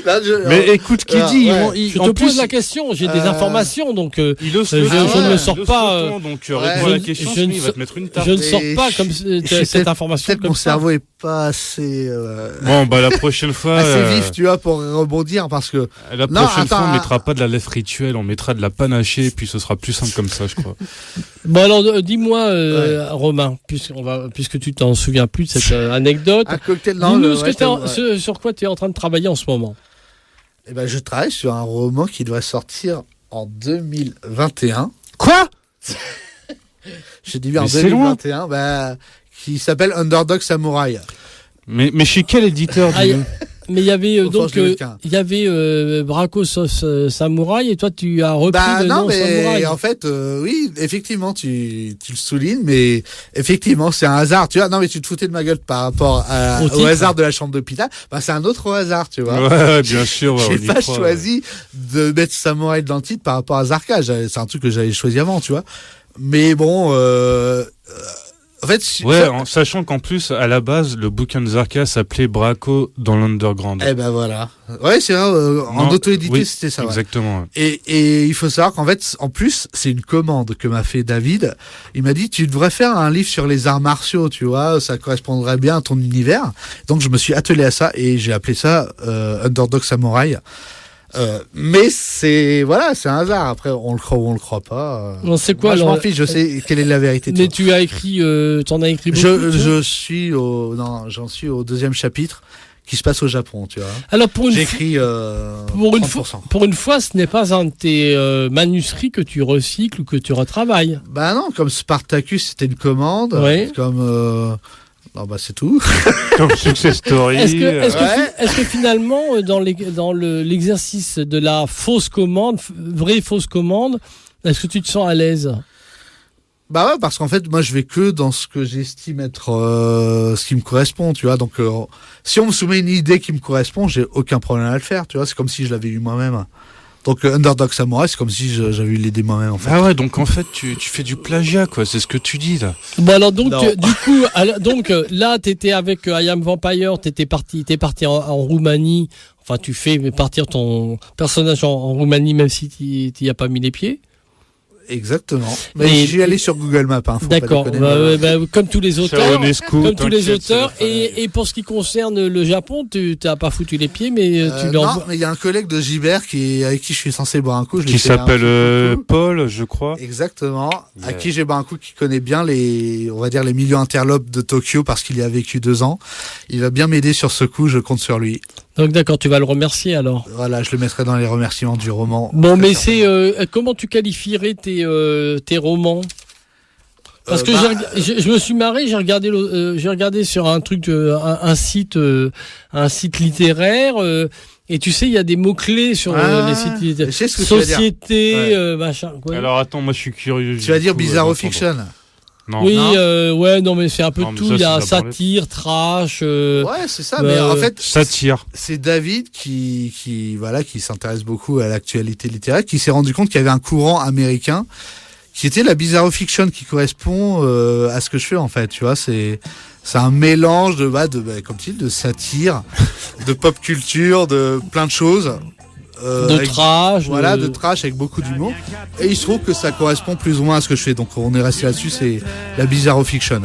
Là, Mais écoute, qui alors, dit ouais. Je en te plus, pose la question, j'ai des informations, donc il ose je le ne ton, me sors il ose pas, le ton, donc réponds ouais, à la je- question, je sinon ne il va sais- te mettre une tarte. je ne sors Et pas je- comme je suis cette peut-être- information Peut-être comme mon ça. cerveau est pas assez Bon, bah la prochaine fois, assez vif, tu vois, pour rebondir, parce que la Non, prochaine fois, attends, on mettra pas de la lèvre rituelle, on mettra de la panachée, puis ce sera plus simple comme ça, je crois. Bon alors dis-moi Romain, puisque tu t'en souviens plus de cette anecdote, un cocktail, non, dis-nous le- ce ouais, que ouais. sur quoi tu es en train de travailler en ce moment. Eh ben, je travaille sur un roman qui doit sortir en 2021. Quoi? J'ai dit bien en Mais c'est loin. 2021, qui s'appelle Underdog Samurai. Mais chez quel éditeur Ah, mais il y avait Au Forge de Vulcain. il y avait Braco Sauce Samouraï et toi tu as repris le Non, nom mais Samouraï. en fait, oui, effectivement, tu le soulignes, mais effectivement, c'est un hasard, tu vois. Non, mais tu te foutais de ma gueule par rapport Au au titre. hasard de la chambre d'hôpital. C'est un autre hasard, tu vois. Ouais, bien sûr. Ouais, J'ai on y pas croit, choisi de mettre Samouraï dans le titre par rapport à Zarka. C'est un truc que j'avais choisi avant, tu vois. Mais bon, en fait, Ouais, en sachant qu'en plus, à la base, le bouquin de Zarka s'appelait Braco dans l'Underground. eh ben voilà. Ouais, c'est vrai, en Non, auto-édité, oui, c'était ça. Ouais. Exactement. Ouais. Et il faut savoir qu'en fait, en plus, c'est une commande que m'a fait David. Il m'a dit, tu devrais faire un livre sur les arts martiaux, tu vois, ça correspondrait bien à ton univers. Donc, je me suis attelé à ça et j'ai appelé ça Underdog Samurai. Mais c'est un hasard. Après, on le croit ou on le croit pas. Non, c'est quoi Moi, je alors m'en fiche, je sais quelle est la vérité. Mais tu as écrit t'en as écrit beaucoup. j'en suis au 2e chapitre qui se passe au Japon, tu vois. Alors pour J'ai une écrit pour une fois, ce n'est pas un de tes manuscrits que tu recycles ou que tu retravailles. Bah non, comme Spartacus, c'était une commande. Ouais. Comme non, c'est tout. Comme Success Story. Est-ce que finalement dans l'exercice de la fausse commande, vraie fausse commande, est-ce que tu te sens à l'aise? Bah ouais, parce qu'en fait, moi, je vais que dans ce que j'estime être ce qui me correspond, tu vois. Donc, si on me soumet une idée qui me correspond, j'ai aucun problème à le faire, tu vois. C'est comme si je l'avais eu moi-même. Donc, Underdog Samurai, c'est comme si j'avais eu l'idée moi-même, en fait. Ah ouais, donc en fait, tu fais du plagiat, quoi. C'est ce que tu dis, là. Bon alors donc Non. du coup là t'étais avec I Am Vampire, t'es parti en Roumanie. Enfin tu fais partir ton personnage en Roumanie même si t'y as pas mis les pieds. Exactement. Mais Et- je suis allé sur Google Maps, hein, faut D'accord. pas déconner. Comme tous les auteurs. Ionesco, Comme tous les t'inquiète, auteurs. c'est la famille. Et pour ce qui concerne le Japon, tu t'as pas foutu les pieds, mais tu Non, l'envoies. mais il y a un collègue de Gibert avec qui je suis censé boire un coup. Je lui Qui fais un s'appelle petit coucou. Paul, je crois. Exactement. À Yeah. qui j'ai boire un coup, qui connaît bien on va dire les milieux interlopes de Tokyo parce qu'il y a vécu 2 ans. Il va bien m'aider sur ce coup, je compte sur lui. Donc d'accord, tu vas le remercier alors. Voilà, je le mettrai dans les remerciements du roman. Bon, Très mais certainement. comment tu qualifierais tes romans? Parce que bah, je me suis marré, j'ai regardé sur un truc, un site littéraire, et tu sais, il y a des mots clés sur les sites je littéraires. sais ce que tu vas dire. Société, Ouais. machin. Quoi. Alors attends, moi je suis curieux. Tu vas du dire coup, Bizarro d'entendre. Fiction. Non. Oui, Non. ouais, non, mais c'est un peu Non, de mais tout. ça, Il y a c'est de la branlette. satire, trash. Ouais, c'est ça. Mais bah, en fait, Satire. c'est David qui s'intéresse beaucoup à l'actualité littéraire, qui s'est rendu compte qu'il y avait un courant américain qui était la Bizarro Fiction, qui correspond à ce que je fais en fait. Tu vois, c'est un mélange comme tu dis, de satire, de pop culture, de plein de choses. de trash. Voilà, de trash avec beaucoup d'humour. Et il se trouve que ça correspond plus ou moins à ce que je fais. Donc on est resté là-dessus, c'est la Bizarro Fiction.